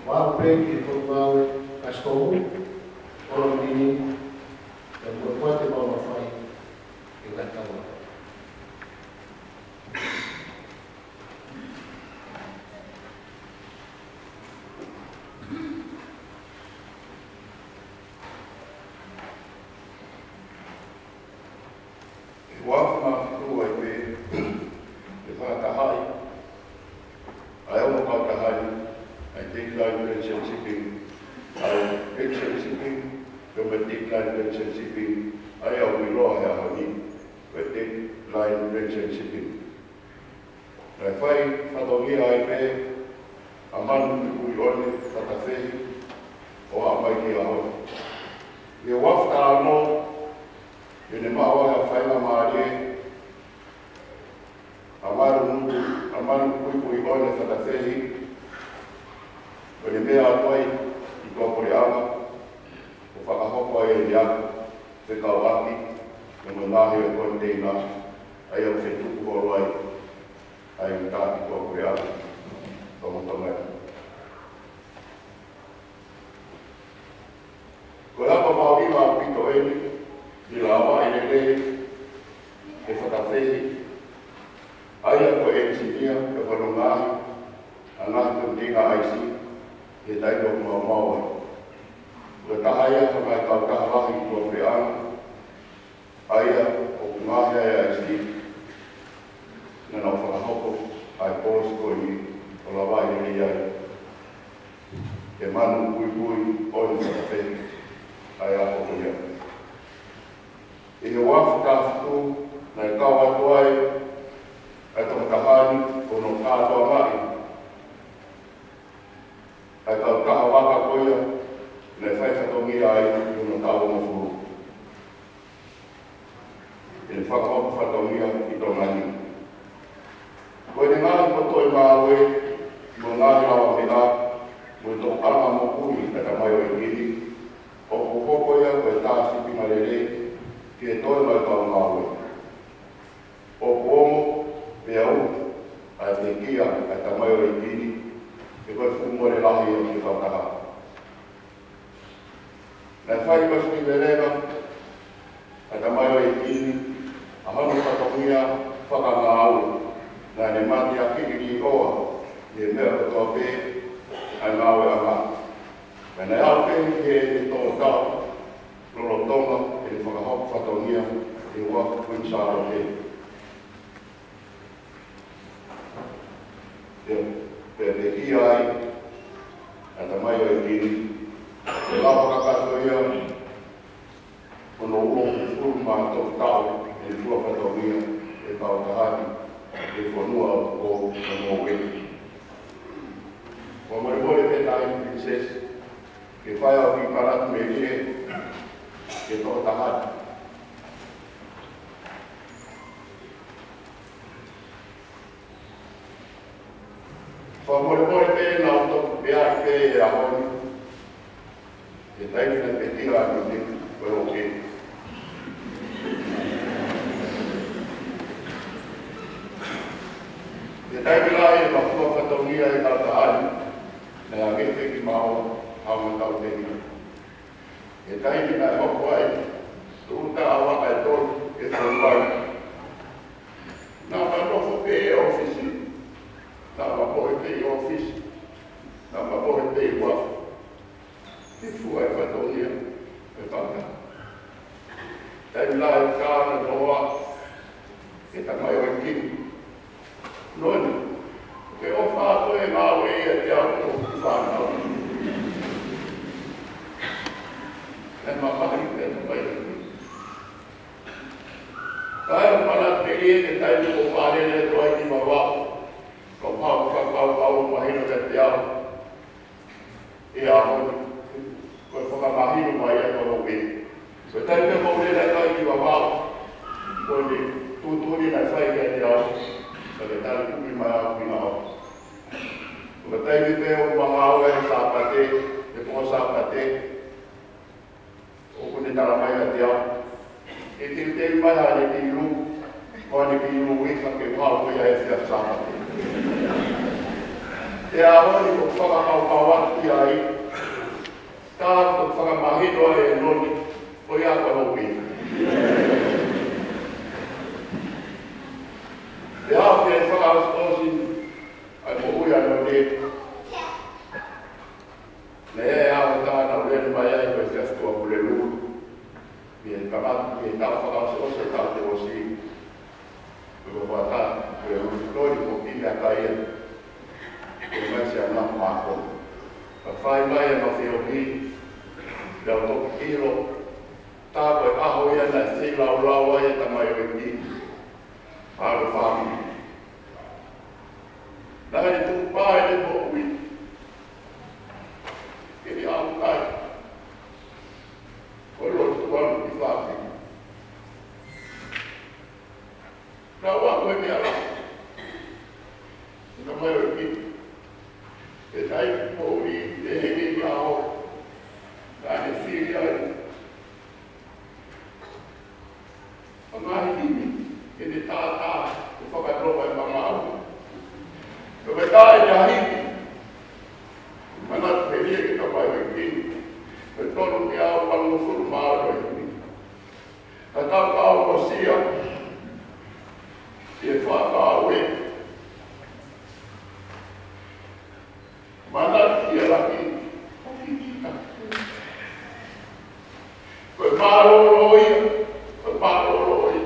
Wāu pēki e tōku ngāwe, kastomu, ora mini, e mua kuate maua whai, e ngai tawa. E wafu mā whitu ai pē, e whakatahai, ai ono kautahai, ai Deep-Line Pension Shipping, ai Pension Shipping, kama Deep-Line Pension Shipping, ai au miroa hea honi, koe Deep-Line Pension Shipping. Rai whai whatongia ai pē, a manu kui one, whatawhehi, o a mai ki aho. I wafta anō, i ne maua hea whainga maare, a manu kui one whatawhehi, o ne mea atoi i tōpore anga, o whakahoko ai e niaku, whekau aki, no mo nahi o kone teina, ai au whetuku horo ai, ai u tāki tōpore anga, tomatonga. Ko hapa maui mā pito eni, ni lawa i le e whakawhehi, ai a ko engineer, e whanongahi, a ngahi ko tinga aisi, e taito kua maua. Kua tahaya ka mai kau taharahi kua preana, aia o kumahia e aisi, nana o whakahoko ai pōs ko i o la wai rei ai. E manu kui o ni whakawhehi, ai a hoko ia. E he wafu tāwhitu, na e kau atu ai, ai tō tahani o no kātoa mai, ai tau kaha waka koia, na e whaiwhatongia ai i no tāua mo furu. E ne whakahoku whatongia i tō ngani. Koe ne ngāhi koto i māwe, mo ngāhi rawa me a, mo tō alma mo kuri na ka mai o i gini, o kukoko ia koe tāsi pina rere, ki e toi mai tau māwe. O kuomo, me au, ai te kia, ai ta mai o i gini, e koe whumore lahi o ki whakaha. Nai whai wasti verena, ai ta mai o i kini, a hanu whatongia whakanga au, nai ne mati a kiri oa, e mea katoa pē, ai ngawe a ngā. Mai nai au pē ke e tō tau, lolo tonga, e ne whakahoku whatongia, e ua kunsaro pē. Pe ki ai, a ta mai o e kiri, e lawa kakato ia, ono uo kufuru maa tō tau, e tua whatongia, e tau tahaki, e whanua o mō weki. Wa mare mole pe tai princess, ke whai au ki paratu me rie, ke tō tahani. Whamore pe nā o tōku pēa pe e ahoni. E taimina te tira anu te koe o ke. E taimina e mafua whataungia e tau tahani. Nā ngete ki mao haunga tau te hina. E taimina e hoko ai. Tūta awa ai tōru e tōruai. Nā manofo pe e ofisi. Nā mapohe te i ofisi. Nā mapohe te i wafu. Te fua e whatonia e tanga. Tei la e kāna noa e tangai o e kini. Noni, ke o whāto e ngāwe e te auto ki whānau. E mamahi e tangai o kini. Kai o mana te e te taimi o whārene e toa ki mawao. Ko pāu whakau mahino te au. E ahoni. Koe whakamahino mai e tono wini. Koe taime maure nei kai ki wawao. Koe ni tūturi nei whai e te au. Koe te tari kuki mai au ki ngā au. Koe taime pe o mga au e sāpate. E pō sāpate. O kune tara mai e te au. E te mai a ne ki ilu. Koe ne ki ilu wika ke whao koe e te sāpate. Te ahoni ko whakakau atu ai, tā ko whakamahino e noni, o ia ka hoki. Te hao te whakaosi, ai ko ui ano ne. Ne e hao tāna o rene mai ai koe te astua kule lūru. Mie kamatu, mie tā whakaosi, tā te osi. Koe wata, koe lori ko pina kaia. Koe mai se ana mako. Ka whai mai e mawhi o ki. Rau toki kiro. Tā koe aho ia nei si lau lau ai e tamai o ki. Hāro whāmi. Nāi tu pāi ne mo ui. Kiri au kai. Koe rotu anu ki whāmi. Rau a koe mea rau. Tamai o ki. E tai mōri, e heke i aho, kāne whiri ai. A ngahi himi, e ne tātā, e whakatropa e pangau. Ka me tāe te ahimi, manatu he rie ki ka pai o kini, e tonu ki au pangu furu māro e kini. Ka tau ka au o sia, e whakau e. Manat ia laki, hoki kita. Koe pāroro ia, koe pāroro ia.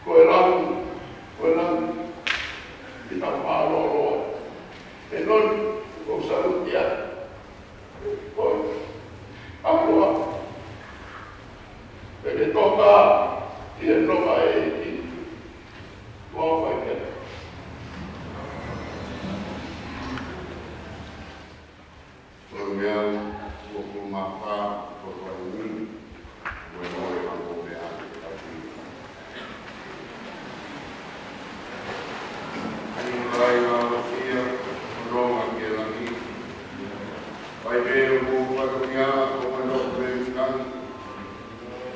Koe rangu, kita pāroro ia. E non, ko saruti ia. Koe, apua. E te toka, ia noka e iti. Kua whai kena. Mea, o mapa, o whaungi, o e noe ango me ake taki. Ani kai ngā rokia, o ronga ke langi. Pai reo ko whakunia, o e no preuskan.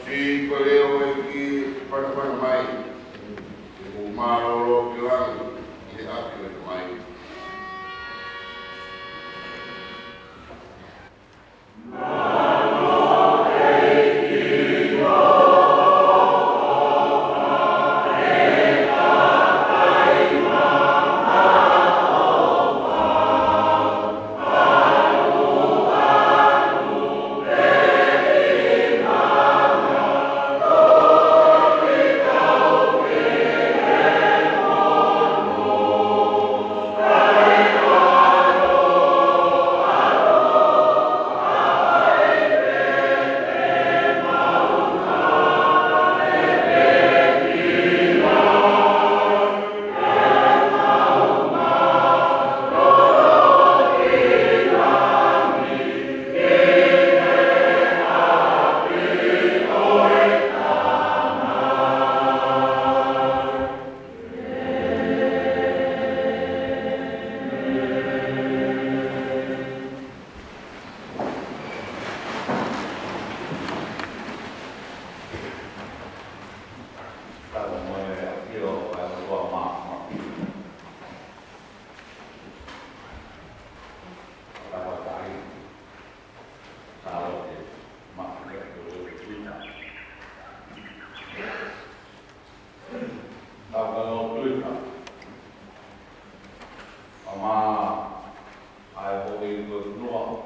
Si ko leo e ki whakapana mai. O māroro ke langi, i he ake e mai. noa.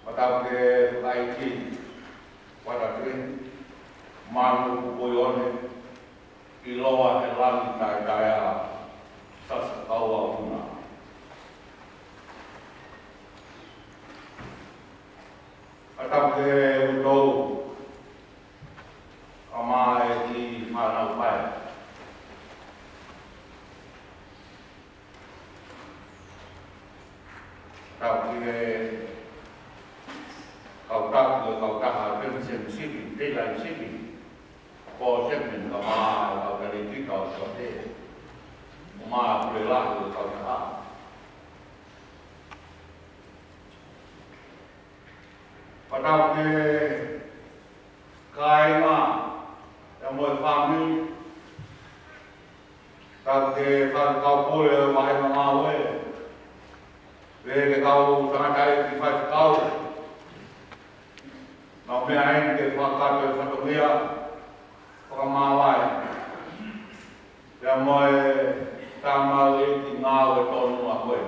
Matau ke whakaiti, watatui, manu kupoione, I loa he langi tai a sasa kaua una. Atau ke utou, amae ki whanau pai. Atau ke kau taha pension siki, daylight siki. Ko semen ka maa kau kari ki kau sote. Maa kule lahu kau taha. Atau ke kai maa yang moi family. Kau ke kau pole mai maa we. Ve kau sangat kai ki fai kau. Nau mea en ke whakato e whatomea. Whakamawai. Ia moe tamau e ki ngāo e tonu a koe.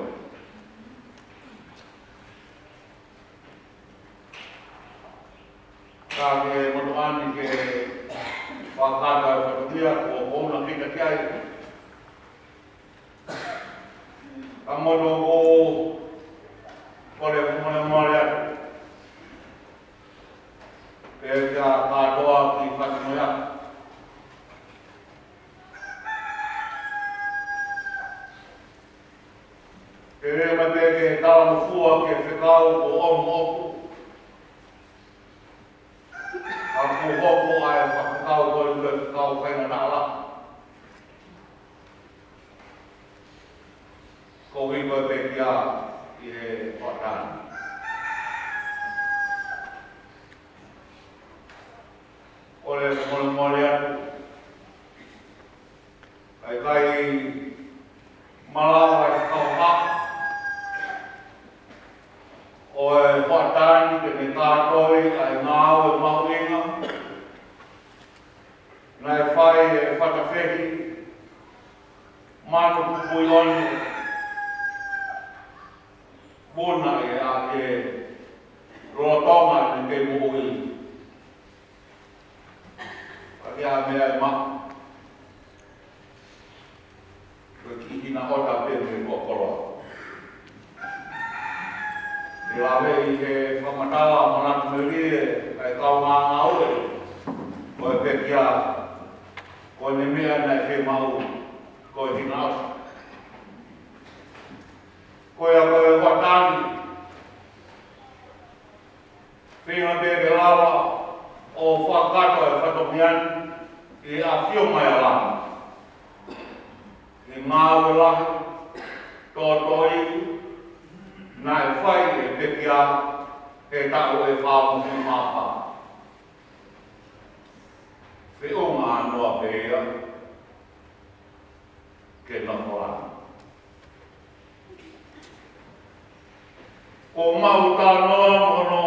Ka ke motoani ke whakata e whatomea ko ona kika kiai. Ka moto o kore mone atu. Pēkia kātoa ki whakimoia. Pērea mai pēke tawa mufua ke whekau o omu oku. A ku hopo ai whakakau koi ue whekau whainga nāla. Ko hiwa pēkia I he whatani. Ole mole atu. Kai malawa I kau hapa. O e whatani ke me kātoi ai ngāo e mauinga. Nai whai e whatawhehi. Manu kupuioni. Buna e a ke rotonga ni ke muhui. Ia mea e mahu. Koe ki hina ota pe me kokoroa. E lawe I he whamatawa manatu me rie ai kau ngā ngaue. Koe pekia. Koe ne mea nei he mau. Koe hina ota. Koe a koe watani. Whina peke lawa o whakato e whatomiani. I a whio mai a lama. I ngāwe lahi, tōtoi, nai whai e pekia, he tau e whāmu he māpā. Whio ngā noa pēia, ke na whorana. Ko mau tā noa mono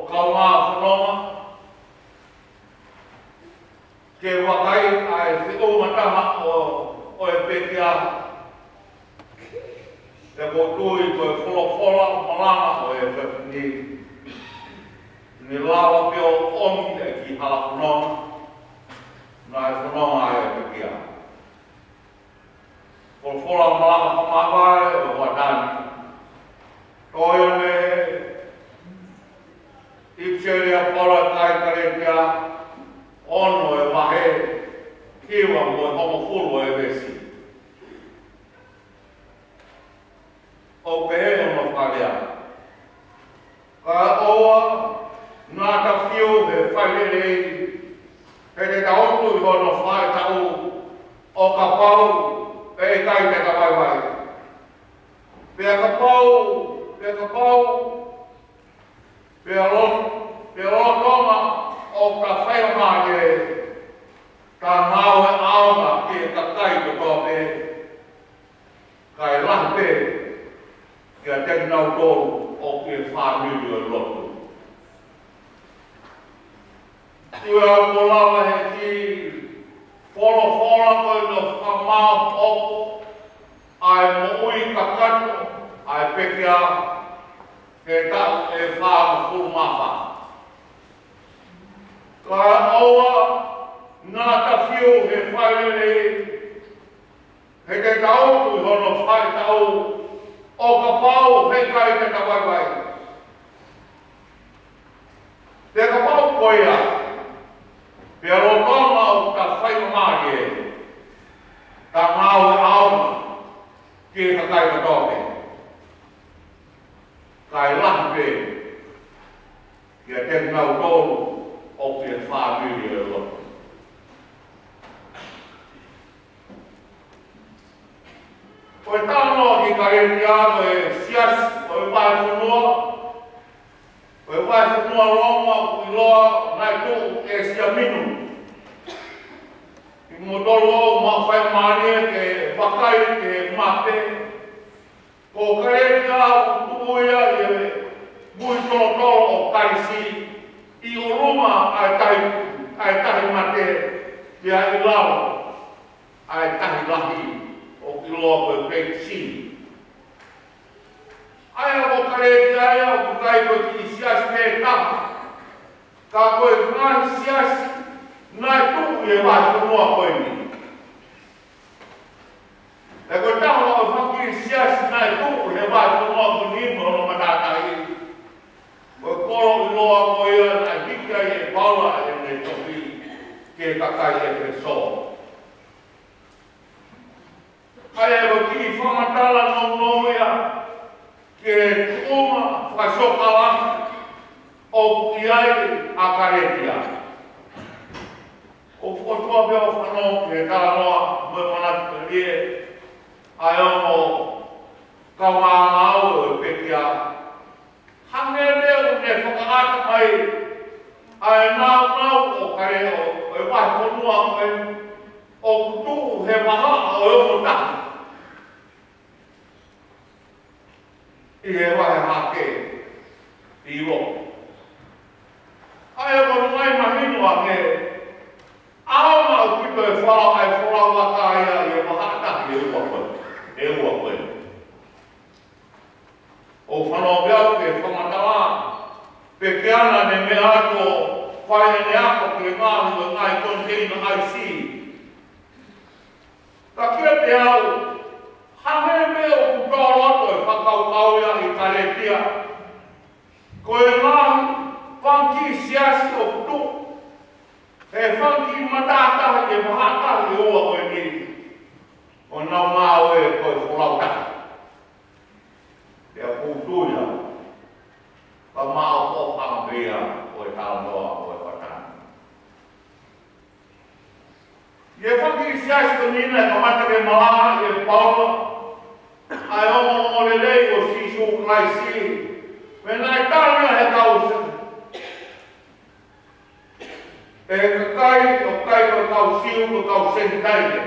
kaunga whanonga, ke wakai ai whio mataha o e pekia. Te ko tui koe wholofola malanga o e whewhini. Ni lawa pio omi e ki hala whanonga. Nā e whanonga e pekia. Wholofola malanga whamawai o wadani. Toi me ipseria pora kai karekia. Ono e wahe, kiwa mo e homo furu e vesi. O pehe ono wharea. Ka oa, nā ta whiu he whairerei, he te taotu I hono whae tau, o ka pau, e kai te ka waiwai. Pea ka pau, pea lotonga, o ka whainga e ka ngāo e aonga ki e ka kai to tōpe. Kai lahe ki a teki nau tōru o ki e whāmiru e lotu. Tua ko lawa he ki wholo koe no whamau opo a ai mo ui kakato, ai pekia, ke tau e whaa kurumawha. Ka aua, nā tawhiu he whaelele, he te tau tui hono whae tau, o ka pau he kai te tawaiwai. Te ka pau koia, pia rotona o ta whai mamari e, ta ngāu e auna, ki ka kai ka toke. Kai lampe, kia te ngau tonu, o kia whāmiri e lo. Koe tāno ki ka reti āgo e sias, koe whae whanua, koe whae whanua roma i loa nai tū e sia minu. I motoro o ma whae mānia ke wakai ke mate, ko ka reti āgo tuuia i e mui toro o kaisi, i o ruma ai tahi mate, kia i lau, ai tahi lahi, o ki loa koe peiksi. Aia ko kareti aia o kai koe ki sias me taha. Ka koe ngai sias, ngai tuku e wai whanua koe ni. E koe taha o whaki sias, ngai tuku e wai whanua koe ni mo no matatai. Koe koro i loa koe ia, nai hikia i e paula e ne toki, ke kakai e peso. Aia ko ki whamatala no ia, ke tuma whasokawa o iai a karetia. O whatua pia o whanau ke tānoa mui manatu rie, ai o kawangau e pekia. Hange leo ne whakaata mai, ai nau o kare o e wai whanua koe, o kutu he maha o e o tahi. I he wahe hake i ro. Ai o mai mahinu a me, aona o kito e whao ai whao waka ia i o mahatahi e ua koe. O whanau biau ke whamatawa, pe ke ana ne me ato whae ne ako ke ngāhu e ngai container IC. Ka kia te au, hange me o kutoroto e whakaukau ia i karetia. Ko e ngāhi, whanki siasi o kutu. E whanki matatahi e mahatahi ua koe ni. O nau ngāo e koe whulautahi. Te a kutuia. Ka mao po pangabia koe tānoa koe whatana. Ie whanki siasi ko nina e kamata ke malaha e paula. Ai o lelei o Sisu Kraisi. Pena e tānia he kausa. E kakai o kai ko kausiu ko kausentaile.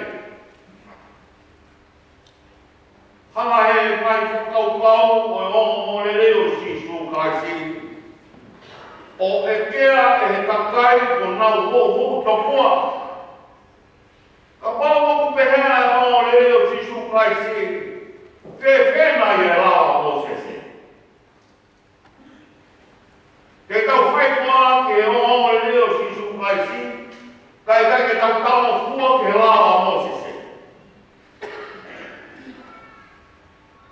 Hanga he mai whakaukau o lelei o Sisu Kraisi. O e kea e he kakai o nau hoho topua. Ka pāua ku pehea o lelei o Sisu Kraisi. Ke whena i e lawa o sese. Ke tau whaikoa ke o leo Sisu Kraisi, kai ke tau tamo fua ke lawa o sese.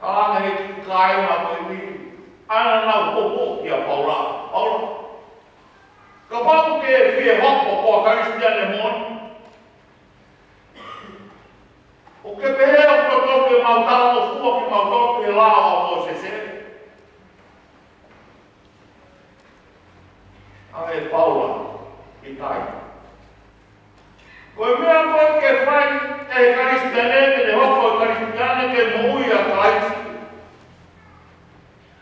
Ka anga he ki kai na koe ni, ana nau popo ki a Paula. Ka pāu ke whie hopo ko a Karistiane moni. O ke pehea o totoke mautalo fua ki mautoke lawa o sese. Ai Paula, i tai. Koe mea koe ke whai e Karistiane, ke ne hoko e Karistiane ke mui a kaisi.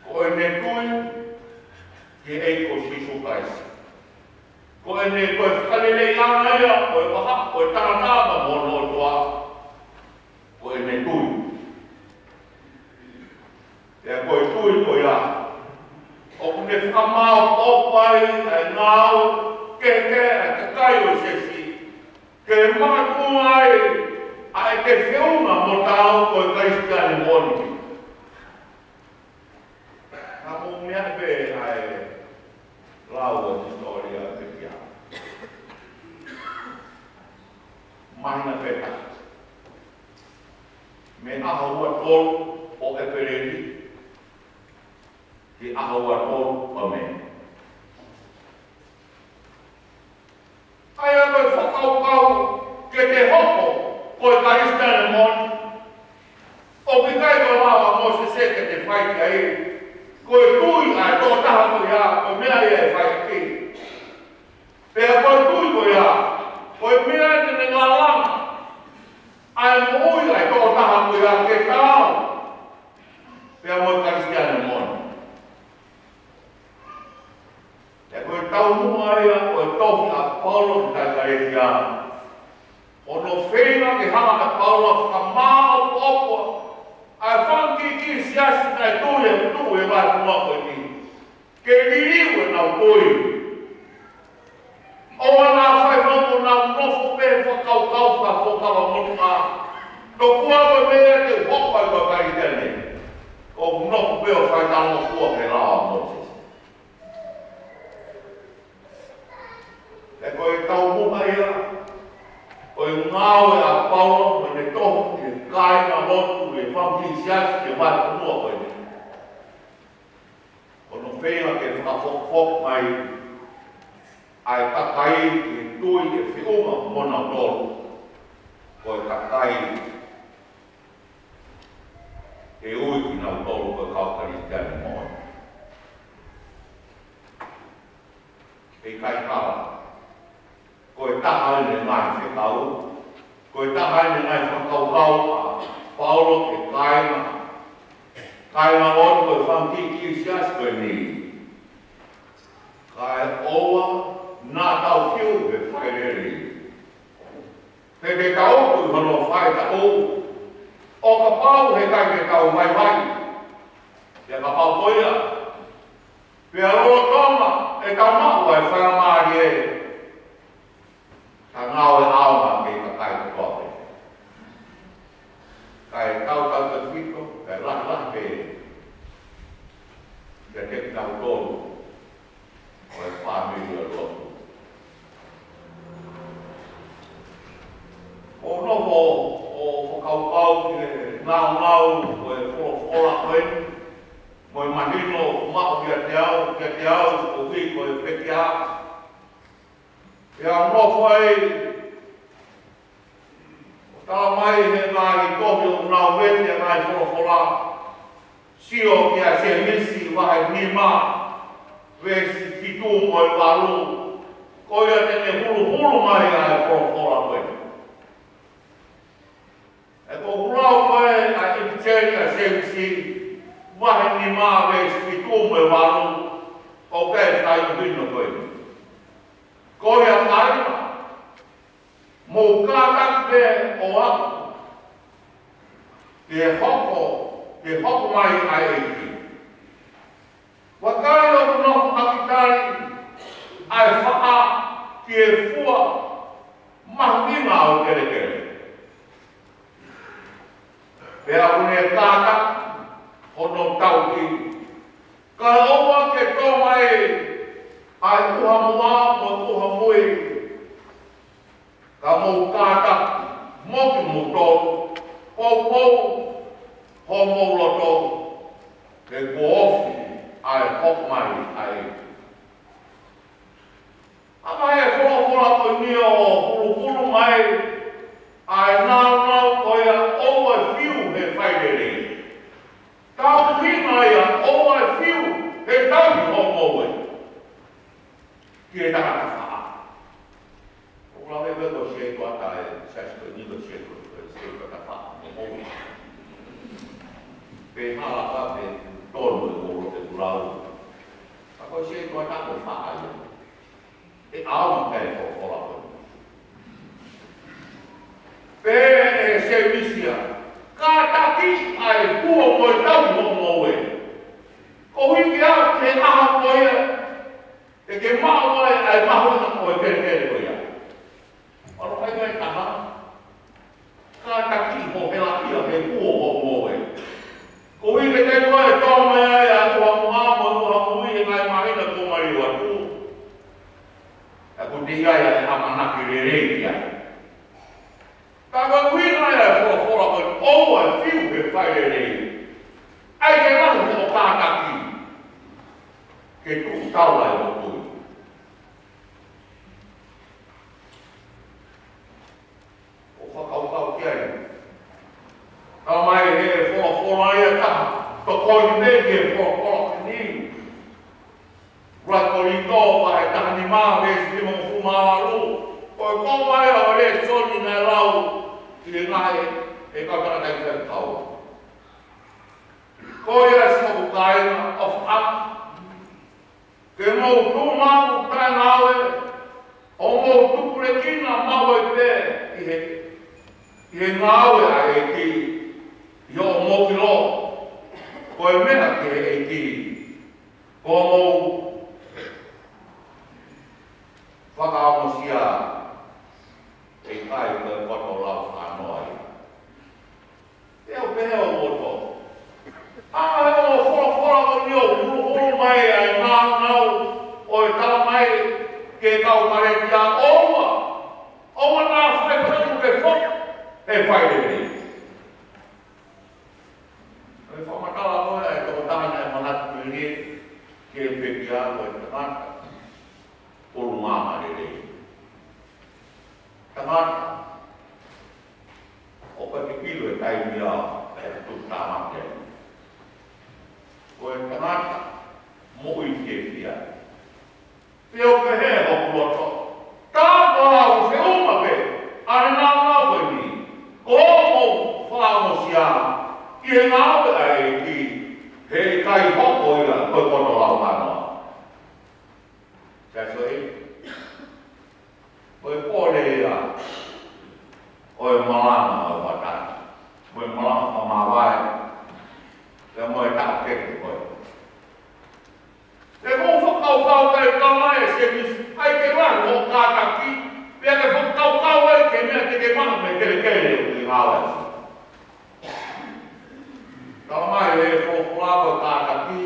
Koe ne tui ki eiko Sisu Kraisi. Koe ne koe whakalelei ana ea, koe paha, koe taratama mono o toa. Koe ne tui. Ea koe tui koe a. O kune whamao opai e ngāu keke e kakai o sesi. Ke matu ai a ai te whiunga mo tau koe Kristiane moni. Ka mo mea pe ai lau o historia te kia. Mahina peta. Me ahua tolu o e pereri. Ki ahua tolu o me. Ai a koe whakau ke te hoko koe Kristiane moni. O pikai koe lawa mo se se ke te whaiti ai. Koe tui ai tō taha koe ia, koe mea ia e whaiti. Pea koe tui koe ia, koe mea te ngā langa. Ai mo ui ai tō taha koe ia ke tāo. Pea mo Kristiane moni. E koe tau mua ia, koe tohi a Paulo ki takai ia. Ono whenga ke hanga a Paulo whakamao opua. Ai whanki ki siasi nai tūre tūre vai kuma koe ni. Ke ririwe nau tui. Oa nā whai whangu nau nofo pe whakau whakawa monu a. No kua koe mea te hopai koe Kristiane. O nofo pe o whai talo kua ke rawa Moses. E koe tau muha ia. Koe ngāwe a Paulo me ne tohu ki kai na lotu e whamki siasi ke mai kumua koe ni. Ono whenga ke whakafokfok mai ai takai ki tui e whiunga mona tolu. Koe takai e ui ki nau tolu koe kau Kristiane moni. E kai kawa. Koe tahai ne ngai whekau, koe tahai ne ngai whakaukau a Paulo ke kainga. Kainga on koe whamkiki sias koe ni. Kai oa nā tau kiu he whaereri. He te tau kui hono whae tau. O ka pau he kai te tau mai mai. Ia ka pau koia. Pea roa tonga e tau mahu ai whaamari e. Ka ngau e auma ke ka kai te kope. Kai tau te whiko, kai lah pe. Ka te tau tolu. O e whamiri o lotu. O noho o whakaupau ke ngau, o e whora koen. Mo e mahino mao kia te au, o whiko e pekia. Ia nofo ai, o tala mai he ngāi tohi o ngā wete a ngāi whorowhora. Sio kia se misi wahe nima, wesi fitu mo i waru. Koia tene hulu mai ai whorowhora koe. E ko hurau koe a ipiteri a se misi, wahe nima, wesi fitu mo i waru. O kai tai hino koe. Koe a kaima, mō kātakpe o aku, te hoko mai ai eiki. Wakai o nofu akitari, ai whaa ki e fua, mahunga o kere. Pea une kātak, hono tauki. Ka oa ke tō mai, ai uha mua mo uha mui. Ka mō kātak, moki mo tōru, pōpō, ho mō loto, ke kōwhi ai hok mai ai. Amai e whora koe nia o hulu mai, ai nāu koea oa whiu he whairere. Tau hina ia oa whiu he tau ho moe. Ki e taka whaa. Ula me weko se kua tae, sasko nilo se kua whaa, me moe. Pe hala ka pe tonu e koro te kurau. Ako se kua tako whaa ia. E auma kai whora koe. Pe e se misia, ka taki ai kua moe tau ho moe. Ko hiki au ke aha koe, e ke mahu ai mahu na koe kere koe. Oro kai kai taha, ka taki ia ke kua o moe. Ko i ke te koe tōme ai a kua muamo kua mui e ngai mahina ko mai watu. A ko te ia e amanaki re reikia. Ka koe wina e whora koe oua e whiu he whai re rei. Ai ke rahu te o kātaki. Ke tuku taula e o tui. O whakaukau ki ai. Ka mai he whora ia taha. Ka koi me ke whora ki ni. Rakori tō wa e taha ni maa me si mo fumawaru. Ko ko mai o le soni na lau i le ngai e kakara tai te tau. Ko ia si mo kaina of up. Ke mau tu mau tai nawe. O mau tu kure kina mau e pe i he nawe a e ki. I o mau ki lo. Ko e mea ke e ki. Ko mau whakaamosia e kai koe koto lau whanoi. Eo peheo moto. Eo whora o nio, huru mai ai ngau o e tala mai ke kau paretia oua. Oua nā whai whaimu ke whok e whai rei. E whamatala koe e tō tāna e manatu ni ke pekia o e tangata. Olu mama rei. Tangata. O ka te kilo e tai mia e tu tamate. Ko e tangata mo i fia. Peo ke he o kuloto. Tā kāu se uma pe. Are nā ngau e ni. Ko mo whaamosia. I he ngau e ai ki. He kai hoko ia koe kono lau hanoa. That's right. Koe pōre ia, koe malanga o watana. Koe malanga o mawai. Te moe tā keke koe. Te mō whakaukau kai kamai e se mis, ai ke wāru o kātaki, pia ke whakaukau ai ke mea te ke mana me kere kere o ki ngāwai. Kamai e whakaukau kātaki,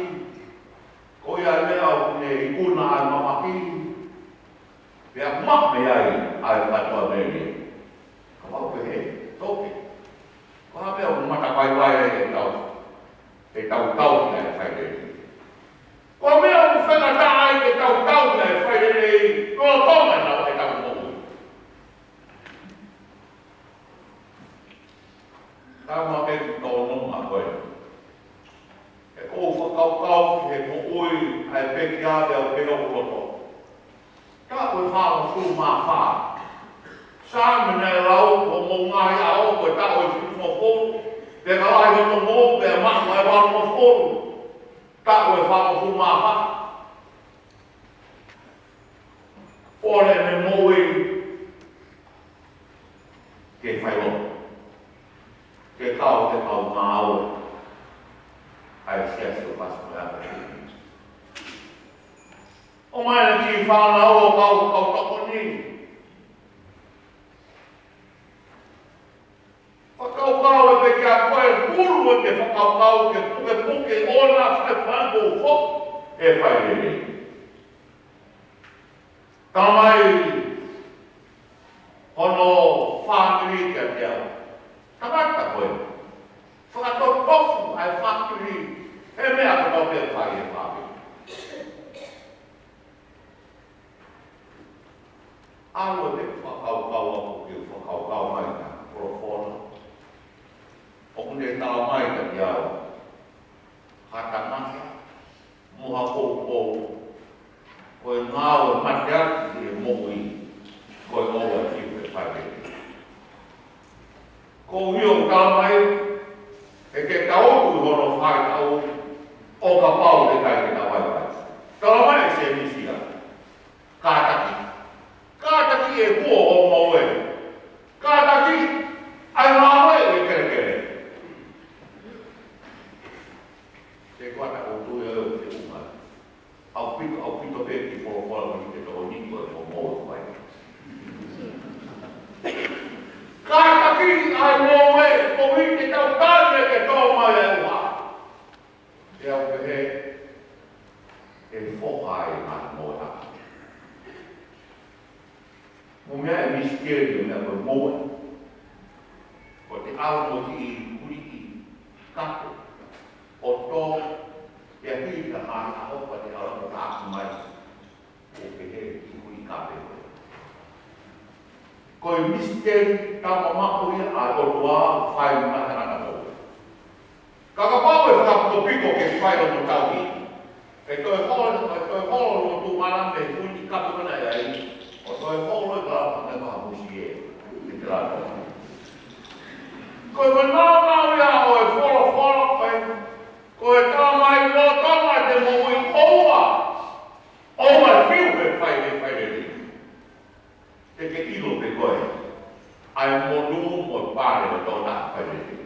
ko ia lea o ne ikuna ai mamaki. Pea mak me ai whatua meri. Ka wau pe he, toki. Ko hape o mata waiwai e tau. E tau tau ki ai whai rei. Ko mea o whengata ai e tau tau ki ai whai rei. Ko tonga nau e tau mogu. Ka ma me tō nunga koe. E ko whakaukau ki he mo ui ai peki ave au peo koto. Ka koe whao su mā whā. Sā mene rau o mō ngai ao koe ta oi su mō fōru. Te ka lai hoto mō pe mak mai wā mō fōru. Ka koe whao su mā whā. Ore me mō i ke whairo. Ke kau te kau ngā au. Ai sia se o paso me apa. O mai na ki whanau o kau toko ni. Whakaukau e pe kia koe huru e te whakaukau ke puke ona whai whango hok e whai rei. Tā mai hono whākiri kia te au. Tangata koe. Whakatotofu ai whākiri. He mea ka tau pia whai e whākiri. Awa te whakaukau aku ki whakaukau mai ka profona. O kune tau mai ka te au. Hatamasa, muha kōpou. Koe ngāo e mate ati e mohi. Koe oa kiu e whai. Ko hio tau mai, e ke taoku hono whai tau o ka pau te kai te tawai wai. Tau mai se misia. Kātaki. Kātaki e kua o maue. Kātaki ai maue e kere kere. Te kuata o tui e te umai. Au pito pe ki wholokola mani te tō niko e o maue wai. Kātaki ai maue, ko hi te tau e au pehe e whokai ngā moa. Mo mea e misteri o mea koe moa. Ko te au mo ki i kuri i kato. O tō e ahi ka hana a opa te ala o tāku mai. O pehe i kuri kape koe. Ko e misteri tama mako ia a o tua whai mga hana koe. Kakapau e whakapiko ke whai o no tau i. E toi holo no tu marame kuri kape mana e ai. O toi holo e kalapa ne maha musi e. Te te rātou. Ko e nāu ia o e wholo pai. Ko e tāmai lo tāmai te mōi oua. Oua whiu e whai re ri. Te ke ilo pe koe. Ai monu mo pāre o tōna whai re ri.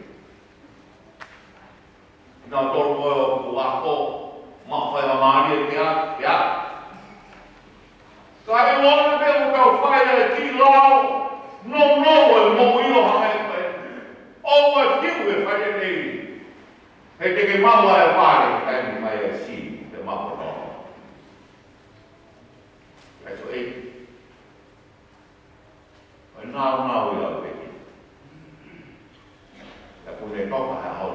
Nā tōru koe o kuako. Ma whai a maari e te a. Ka e wona pe o tau whai e ki lau. No e mōi o hae pai. Oua whiu e whai re ri. He te ke maua e pāre, kai mi mai e si, te maua no. Kai so ei. Kai nāu i au peki. Ka pune toka he hau.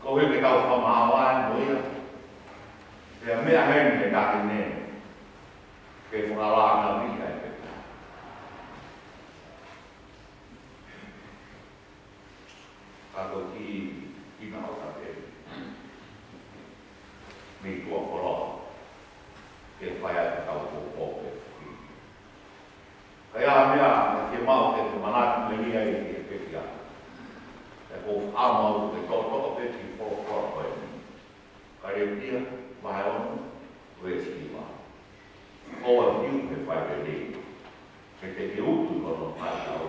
Ko he ke tau whamaawa e moia. Te mea heni te kaki ne. Ke whungarā ngā vika e peki. Ako ki na o tape. Mi kua koro. Ke whai ata tau kō pe. Kaya mea, ke mau ke te manatu me nia i ke peki a. Te kō āmau ke tōtoko peki kō koe. Kare pia, mahe onu, koe skiwa. Koa piu ke whai pe ni. Ke te ke utu kono mai tau.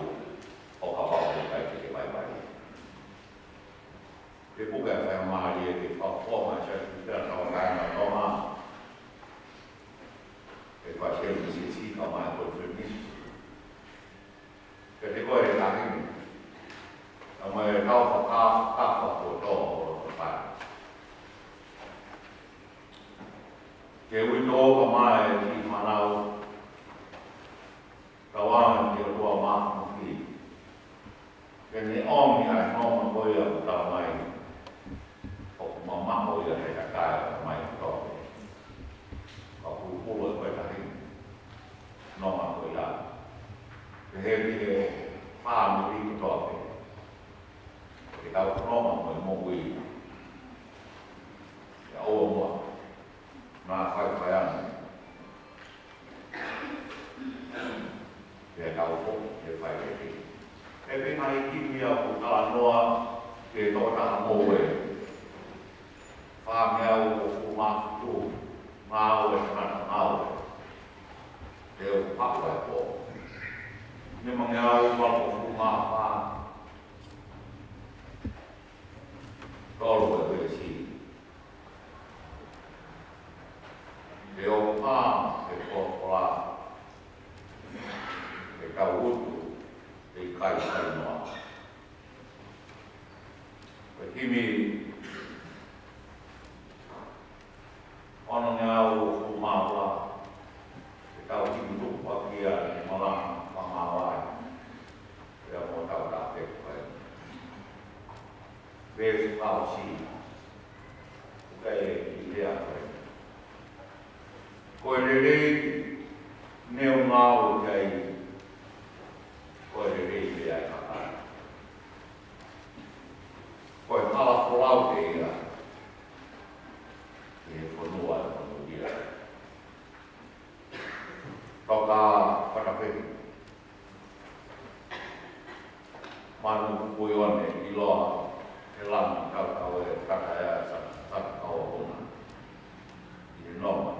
O ka pao ke kai ke vai vai. Ke puka e whai maari e ke whakoma e chai kutera tau kai na toma. Ke kwa sheu ki si ka mai koe whirnis. Ke te koe e tahini. Ka mai e tau whakawha ko tō o whai. Ke uito ka mai ki manau. Ka wāna ki o tua māku ki. Ke ne omi ai nōma koe a tau mai. Mamaho ia he kakaya mai toke. Ka pupula koe tahi. Noma koe ia. Ke hebi he whāmi riki toke. Ke tau noma koe mōgui. Ke aua mua. Nā whai anu. Ke tau ho, ke whai reki. Ke pina i kimi a putala noa. Ke tōtaha mōwe. Whāmeau o whumākutu, māu e whanata māu. Te o whakua e pō. Ne mangeau wako whumā whā. Tōru e wē si. Te o pā e pōpora. Te kau utu, te kai noa. Te kimi ono ngau whumāwa. Te kau kimi tupa kia ni marang whamāwai. Te mo tau tā peku kai. Vēsu kau si. Ukai e ki rea koe. Koe rerei neo ngāu kai. Koe rerei rea kakai. Koe kala polau te ia. E whanua e whanuia. Toka whakawhiri. Manu kupui one i loa e lami kaukau e kakaea sakakau hona. I noma.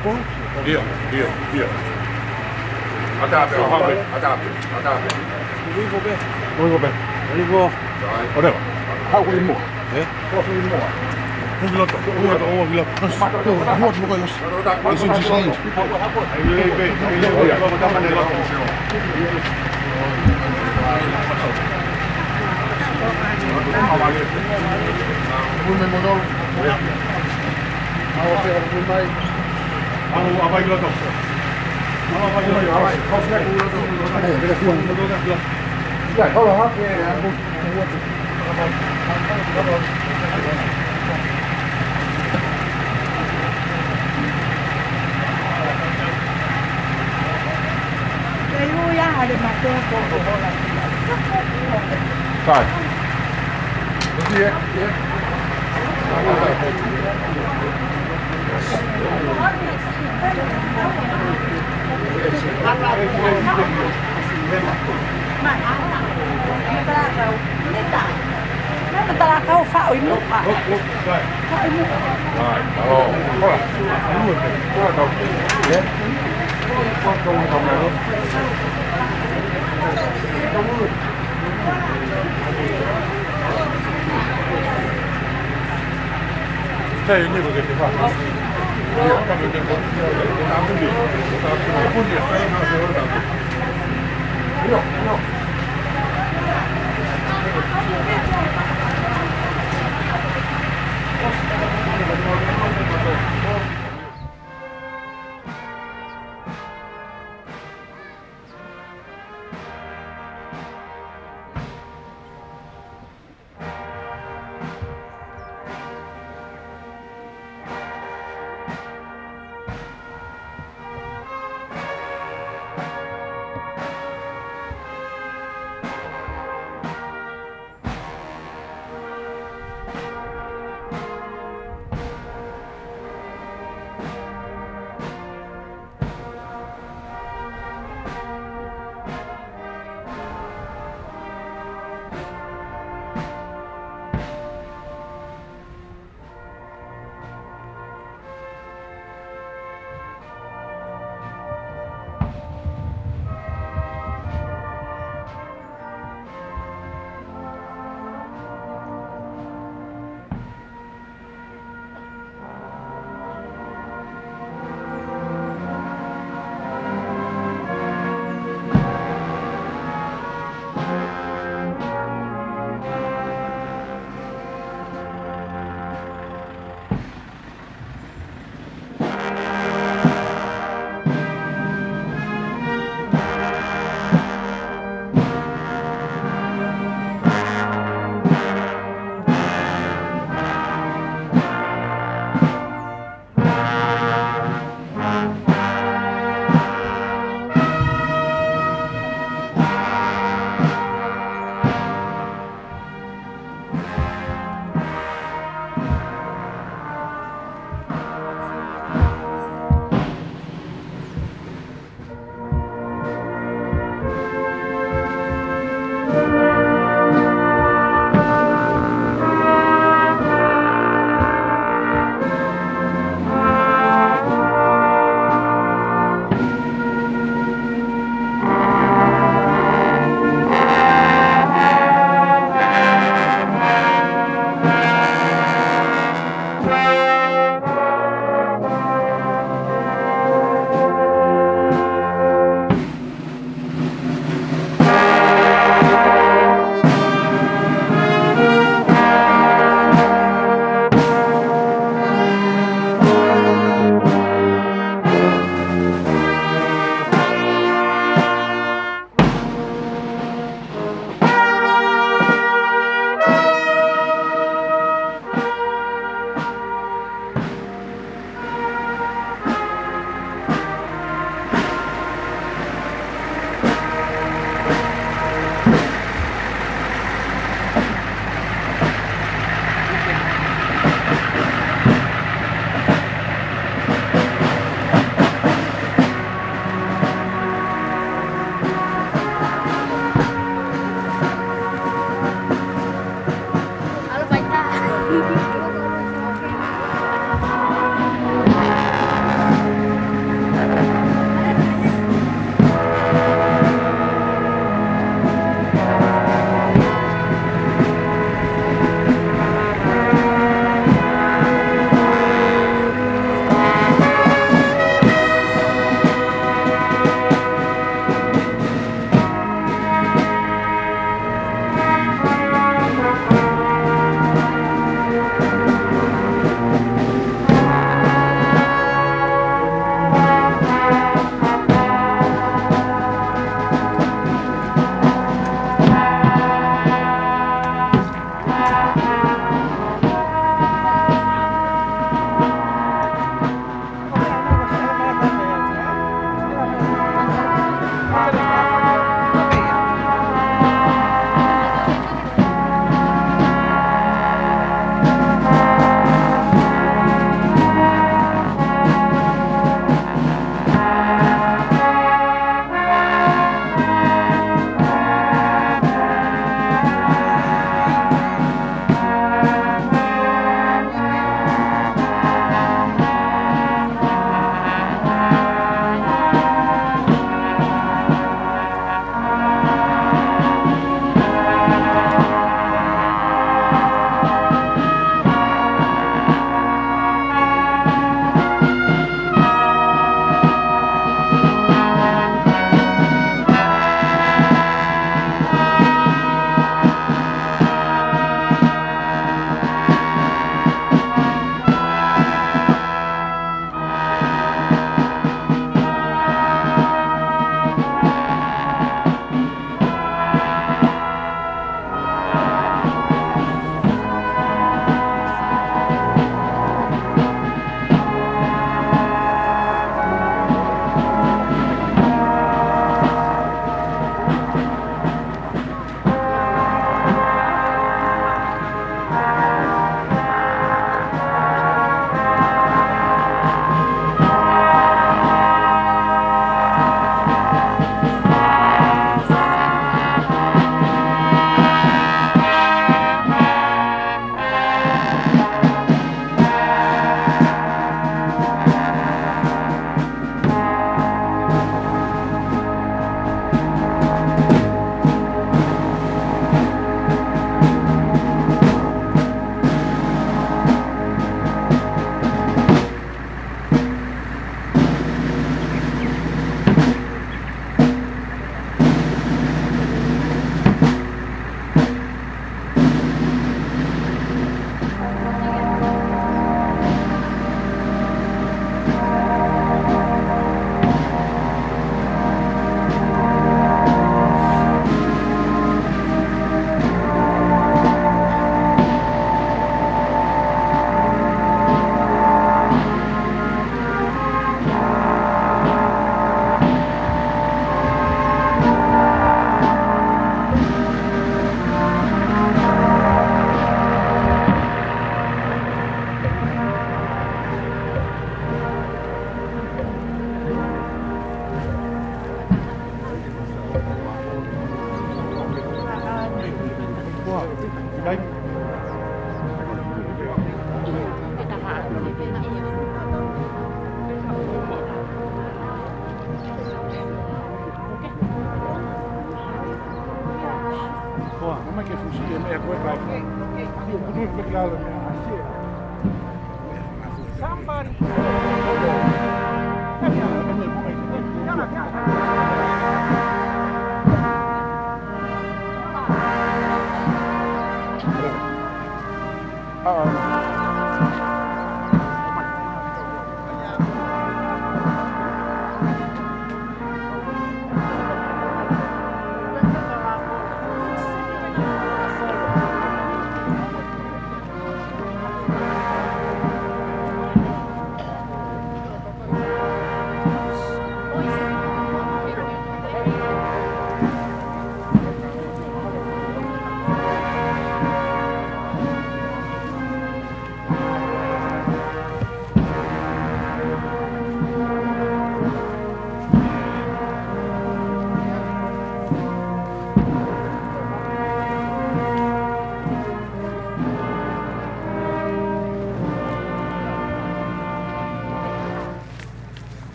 Iya, iya. Hadapi, hadapi. Voiko be? Odella. Hauko li mua. Hauko li mua. Huvilotto, huot muka jos. Esimerkiksi Sainz. Ei tämmönen lotto se on. Kuinka mun on? Haluaa siellä kun mai. Haluaa avaa lotto. Ei, vielä kuuluu. Ja, olla hakee ja Ei voi jäädä mä tuon Sai. Tie. Tara kau fa'o imu pa. Fa'o imu. Vai. Oh, hola. Hola, kau. Ya. Hei, niin kuin tehtiin vaan. Joo. Kama ke fusi me ko ka. Io kudu me klalo me asia. Somebody.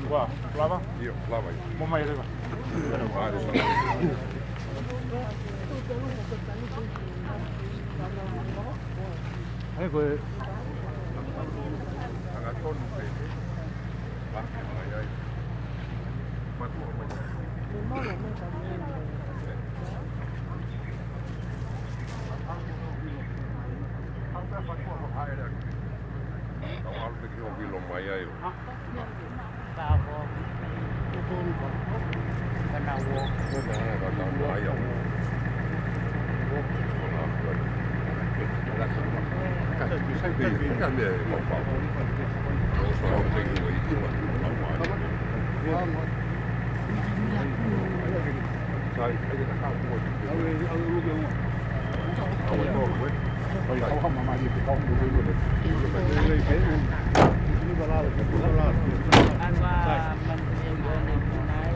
Qua, plava? Io, plava io. Mo mai arriva. Ecco. Aga ton pe. Mati mai ai. Matu mai. Kau harus pergi mobil lomba ya. Bawa turun kena walk. Kata ayam. Kan bisa pergi kan dia lomba. Kalau soal pergi itu lomba. Saya kita tahu buat. Kau không mà đi thì không được luôn. Đây cái này như là Anh và mình nhiều người này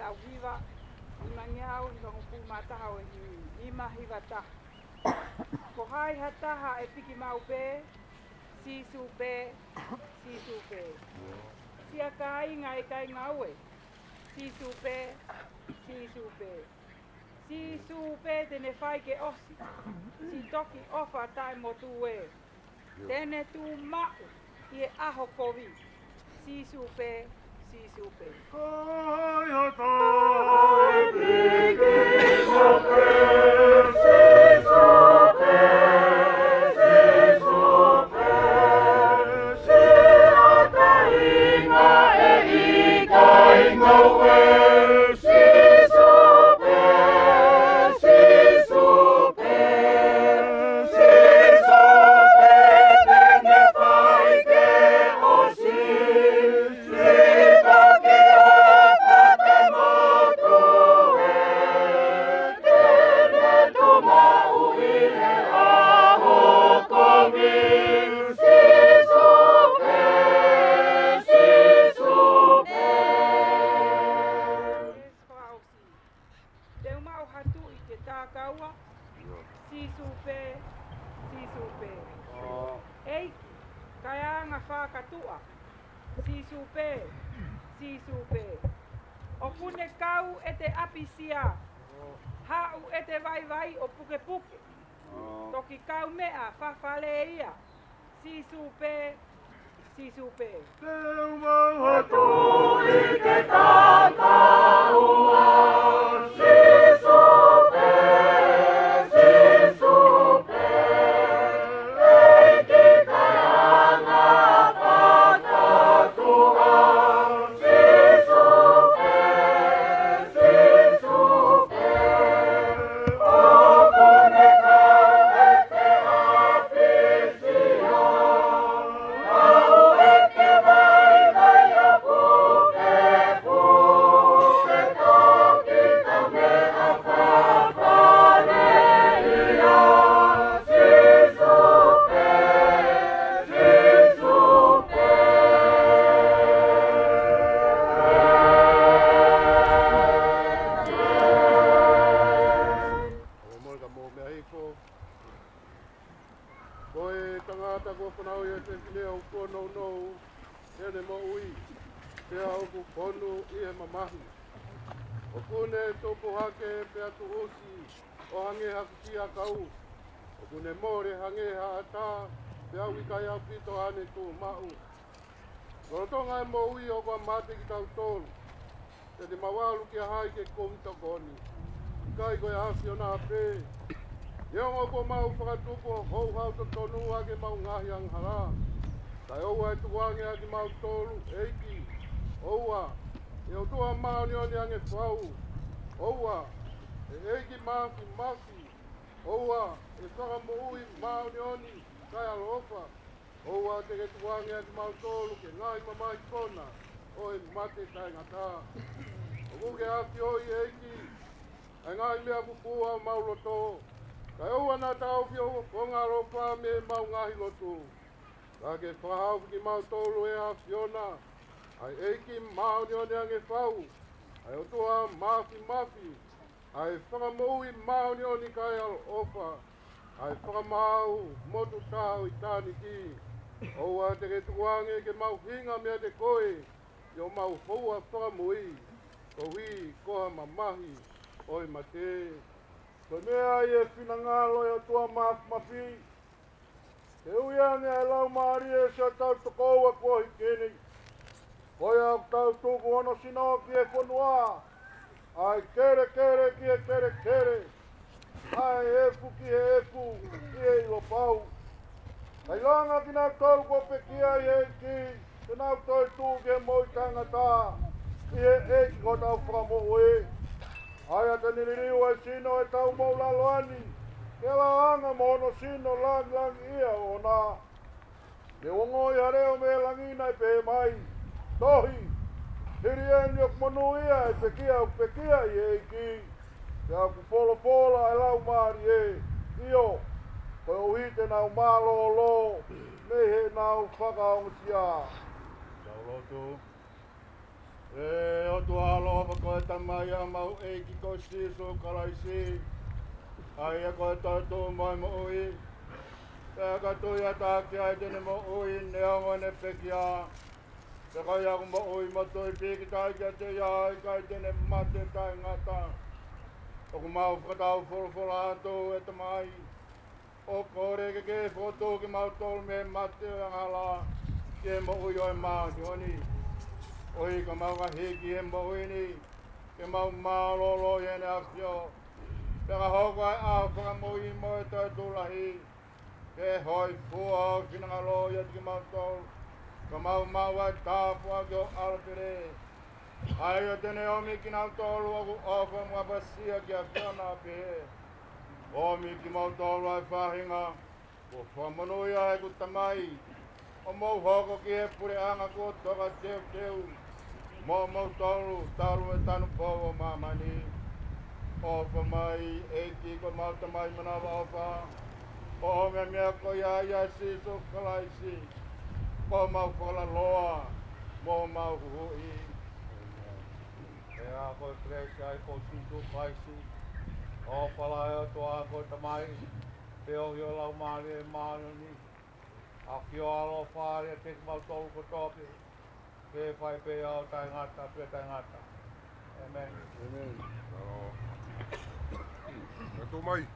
Tau viva, imangiau i wangupu matahau i mahiwa taha. Ko hai ha taha e piki mau pē, sisu pē, sisu pē. Sia ka inga e kai ngaue, sisu pē, sisu pē. Sisu pē tene whai ke osi, si toki ofa tai mo tu e. Tene tu mau i e aho kovi, sisu pē, sisu pē. Ai hata ai piki mo pē, sisu pē, sisu pē. Si hata inga e ika inga ue, sisu pē, sisu pē. Sisu pē tene whai ke osi, sisu pē, sisu pē. O pune kau e te apisia, hau e te vai vai o puke puke. Toki kau mea whawhale ia, sisu pē, sisu pē. Teu mau hatu i te tātaua, sisu pē, sisu pē. Eiki kai anga whatatua, sisu pē, sisu pē. O pune kau e te apisia, hau e te vai vai o puke puke. kune topo hake pe atu osi o hange hakuti a kau. O kune more hange haata pe au i kai au pito ane tō mau. Korotonga e mo ui o kwa mate ki tau tōru. Te te mawalu ki a hai ke komita koni. Kai koe hasi o nā pē. Iongo ko mau whakatuko hou hau to tonu ake mau ngahi ang hara. Kai oua e tuwange ake mau tōru eiki. Oua, e o tua mao ni oni ange whau. Oua, e eiki mafi mafi. Oua, e whaka ui mao ni oni kai alofa. Oua te ke tuwange ake mau tōru ke ngai mamai kona. O e mate tai ngata. O kuke haki oi eiki. E ngai mea pupua mau loto. Kai oua nā tau pio o ngā ropa me mau ngahi loto. Ka ke whahau ki mau tōru e a Fiona. Ai eiki mau ni one ange whau. Ai o tua mafi mafi. Ai whakamui mau ni oni kai al ofa. Ai whakamau motu tau i tāni ki. Oua te ke tuange ke mau hinga mea te koe. Yo mau houa whakamui. Ko hui koha mamahi. Oi mate. Ko mea i e whina ngalo e o tua mafi. Te uiange e lau maari e sa tau tokoua kohi kini. Koi au tau tuku ono sinoa ki e whanua. Ai kere kere ki e kere kere. Ai efu ki e efu ki e ilo pau. Kai langa ki nau tau ko pe kia i e ki. Te nau tau tuku e moi tangata. Ki e ki ko tau whakamo e. Ai ata niririu e sino e tau mau laloani. Ke la anga mono sino lang ia o nā. Te ongo i hareo me langina i pe mai. Tohi. Hiri e niok monu ia e pekia i e ki. Te aku pola e lau maari e. Io. Koe o hite nau malo lo. Me he nau whakaongia. Tau lotu. E o tu alofa koe tamai a mau e ki koe siso karaisi. Ai a koe tautu mai mo ui. Te aka tui a tāki ai tene mo ui ne ongo ne pekia. Te kai aku mo ui mo tui piki tai kia te iai kai tene mate tai ngata. Oku mau whakatau wholofola atu e tamai. O kore ke whotu ki mau tolu me mate o ngala. Ke mo ui oi mau ni honi. Oi ka mau ka hiki e mo ui ni. Ke mau lolo i ene akio. Peka hoko ai au whakamui mo e tau tulahi. Ke hoi fua o kinangalo i ati mau tolu. Ka mau ai tāpua ki o alapire. Ai o tene omi ki nau tolu aku ofa mga pasia ki a whiona pehe. Omi ki mau tolu ai whahinga. Ko whamanui ai ku tamai. O mau hoko ki he pure anga ko toka teu. Mo mau tolu taru e tanu powo mamani. Ofa mai e ki ko mau tamai manawa ofa. O me mea ko ia siso kalaisi. Ko mau whala loa. Mo mau hui. E a koe kresi ai ko sintu kaisi. O whala e o toa ko tamai. Te o hio lau maari e maari. A kio alo whaare te mau tolu ko topi. Ke whai pe au tai ngata, pe tai ngata. Amen. Amen. Katu mai.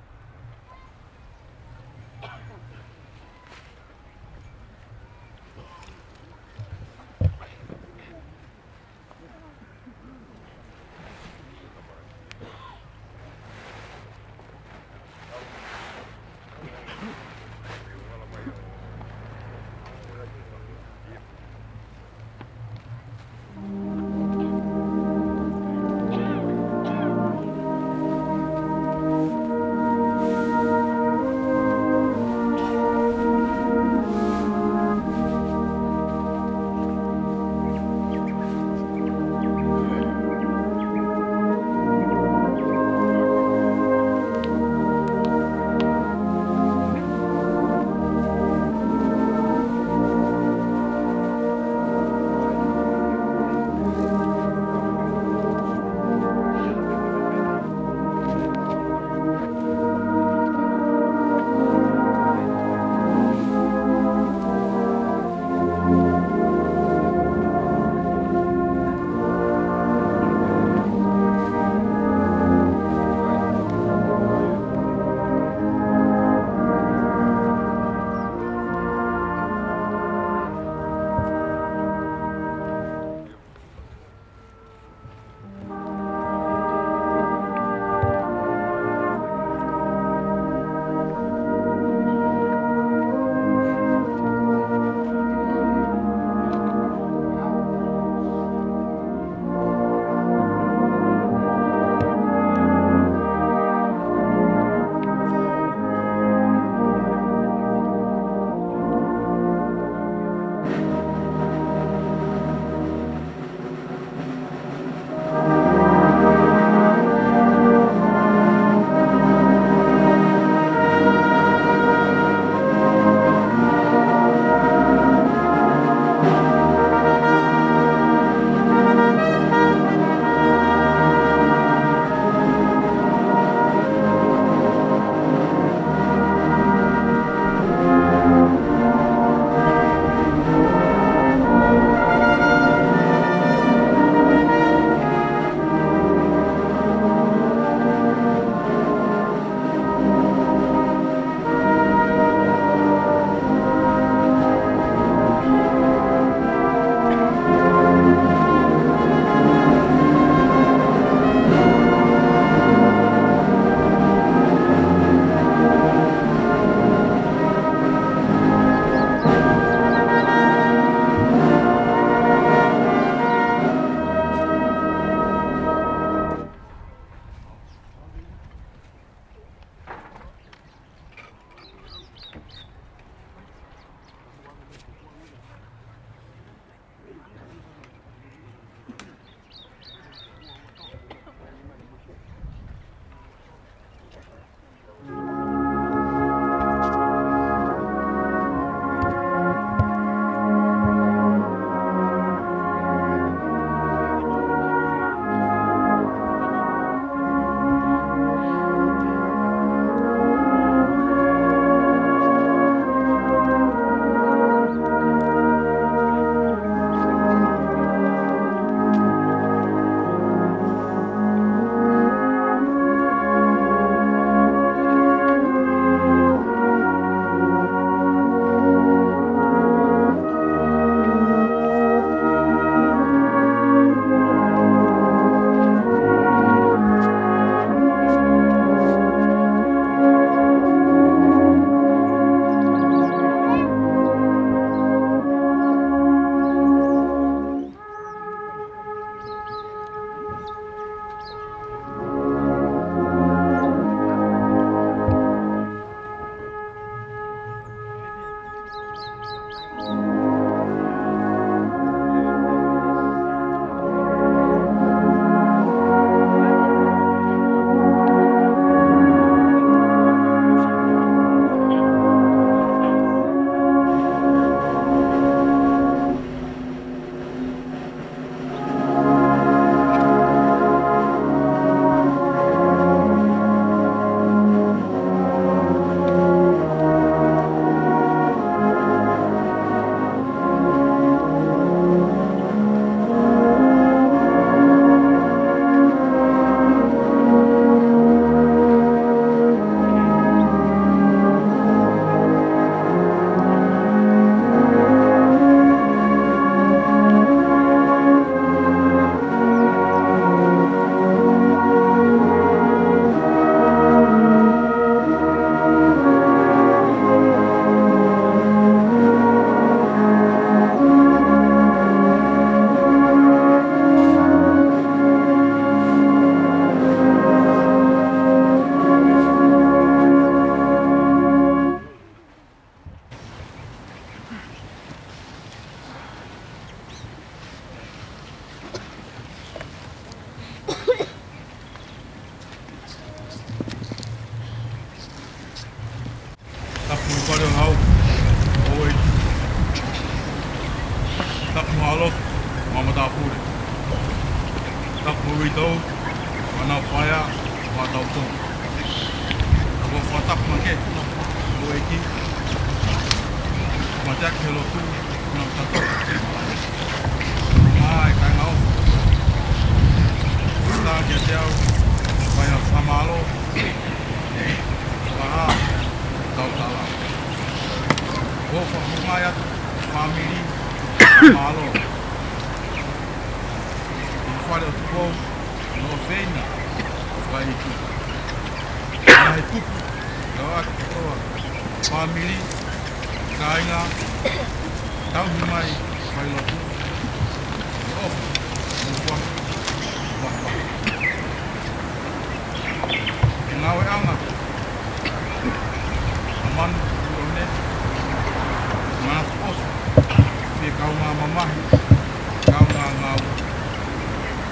ngau oi tak malo mama ta pure tak moi tau ana paya wa tau tu ko fatak make oi ki majak helo tu na tato ai kai ngau sta ke teu vai samalo ah tau tala ko famaya family malo fare o tuo no feina vai tu ai tu no family kainga tau mai vai lo tu of no nawe anga aman ne mas pos fi kau mama kau ngau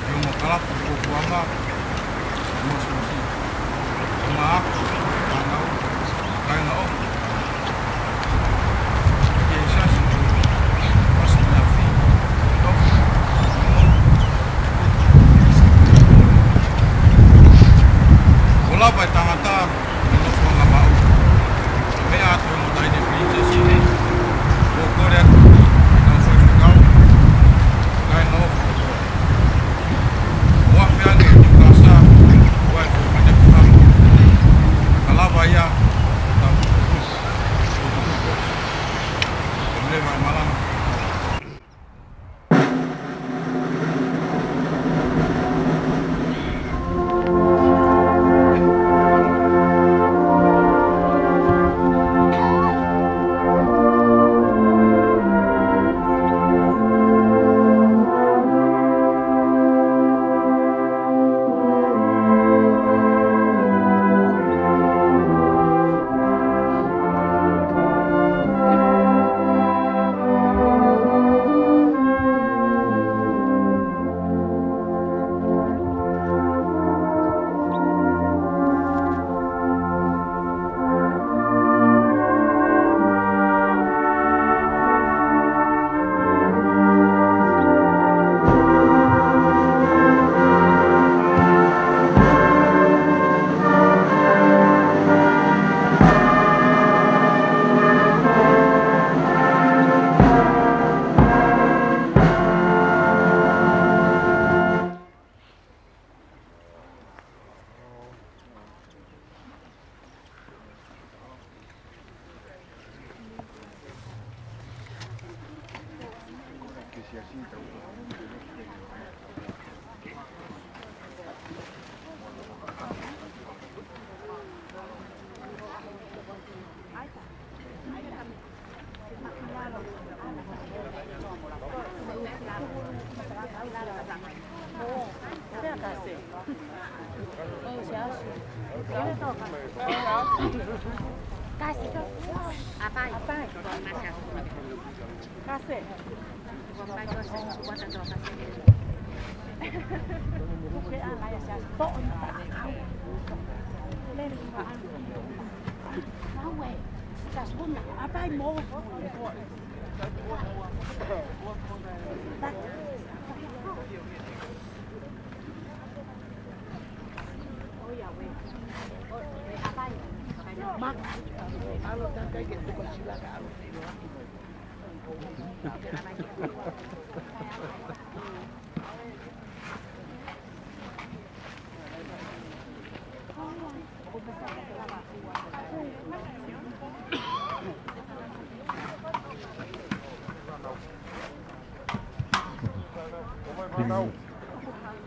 yung makalap ko kuanga mo susi maak ngau kaya ngau Jesus pas na fi tok wala pa tangata no mga bao may ato mo tayo ni princess ini o koret ang sosial kaya ngau wafiane kasa wafi macam kalabaya tak boleh malam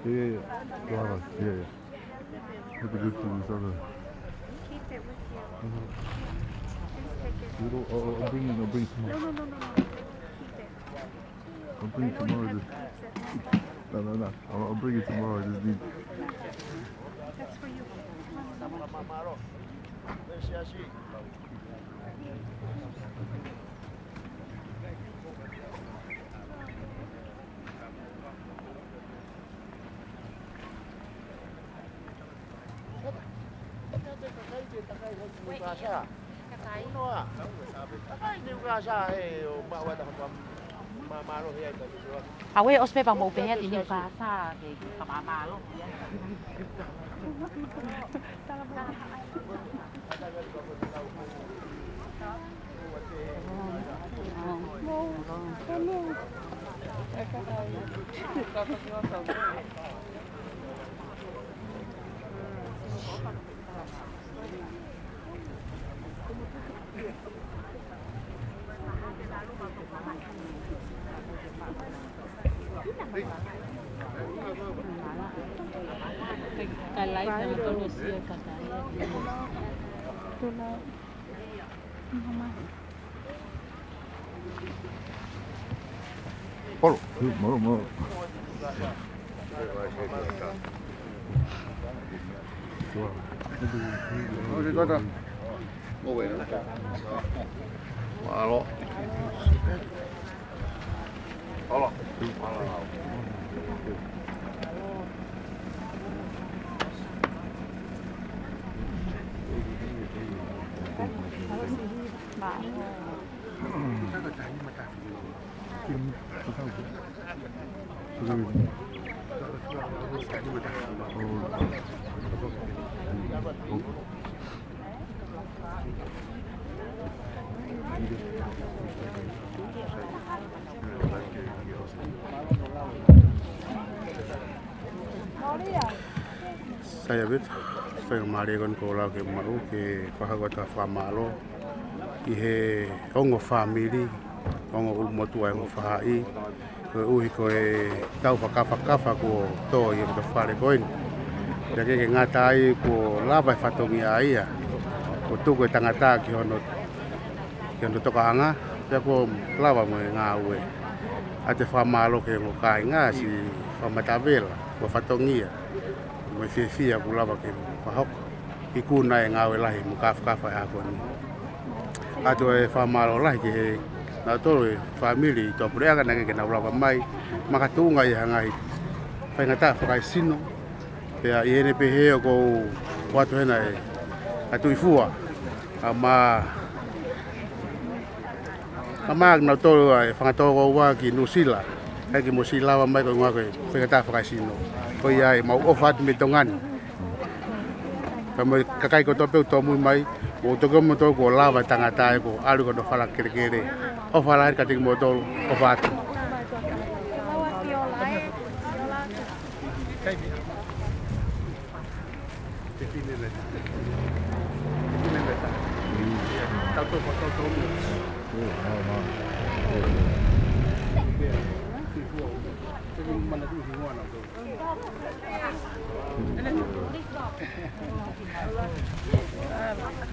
Yeah. Have to go through this other. Keep it with you. You don't, I'll bring tomorrow. No. Keep it. I'll bring it tomorrow. No. I'll bring it tomorrow. I just need. That's for you. Wait. Awe os pe pa mo pe di ni pasa ke kamama lo. Kalai na to no siya kataya. Tula. Mama. Polo, mau. Oke, kota. Oh, bueno. Malo. Halo. Saya bet saya mari kon kola ke mau ke fahagota famalo ki he ongo family ongo motu ai mo fahai ko uhi ko e tau fakafa ko to i to fare koin ya ke ngata ai ko lava fatongi ai ya ko tu ko tangata ki ono to kaanga ya ko lava mo ngawe ate famalo ke mo kai nga si famatavela ko fatongi ya mo fia ku lava ke pahok ikuna e ngawe lahi mo kafa ya ko ni ato e famalo lahi ke na to family to prea kana ke na lava mai makatunga ya ngai fa ngata fa kai sino pe a ene pe he ko watu hena e atu ifua ama na to e fa to wa ki nusila ai ki mosila wa mai ko ngake fa ngata fa kai sino ko ia mau ofat metongan kamo kakai ko to pe to mu mai o to ko mo to ko lava tangata ko alu ko do fala kere o fala ka tik mo to ofat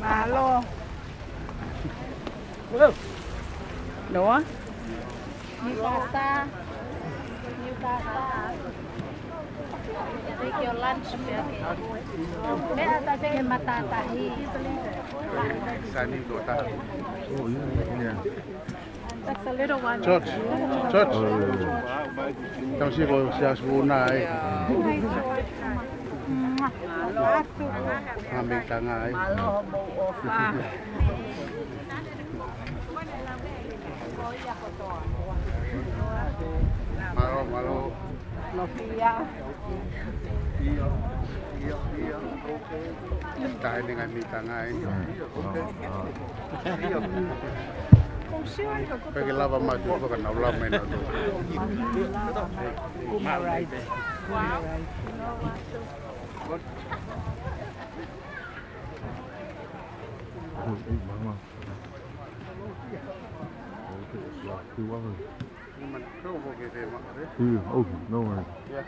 Malo. Noah? Yukata. Take your lunch. Me ata ke matatahi. Sani dota. Oh, yeah. That's a little one. Church. Tao si ko siya suna ai. Aming tanga ai. Malo. Sofia. Iya. Tayo dengan mitanga ai. Pergi lava maju ko kan ulam main itu. Kumarai. Mama. Okay, no worries. Yeah.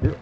Yeah.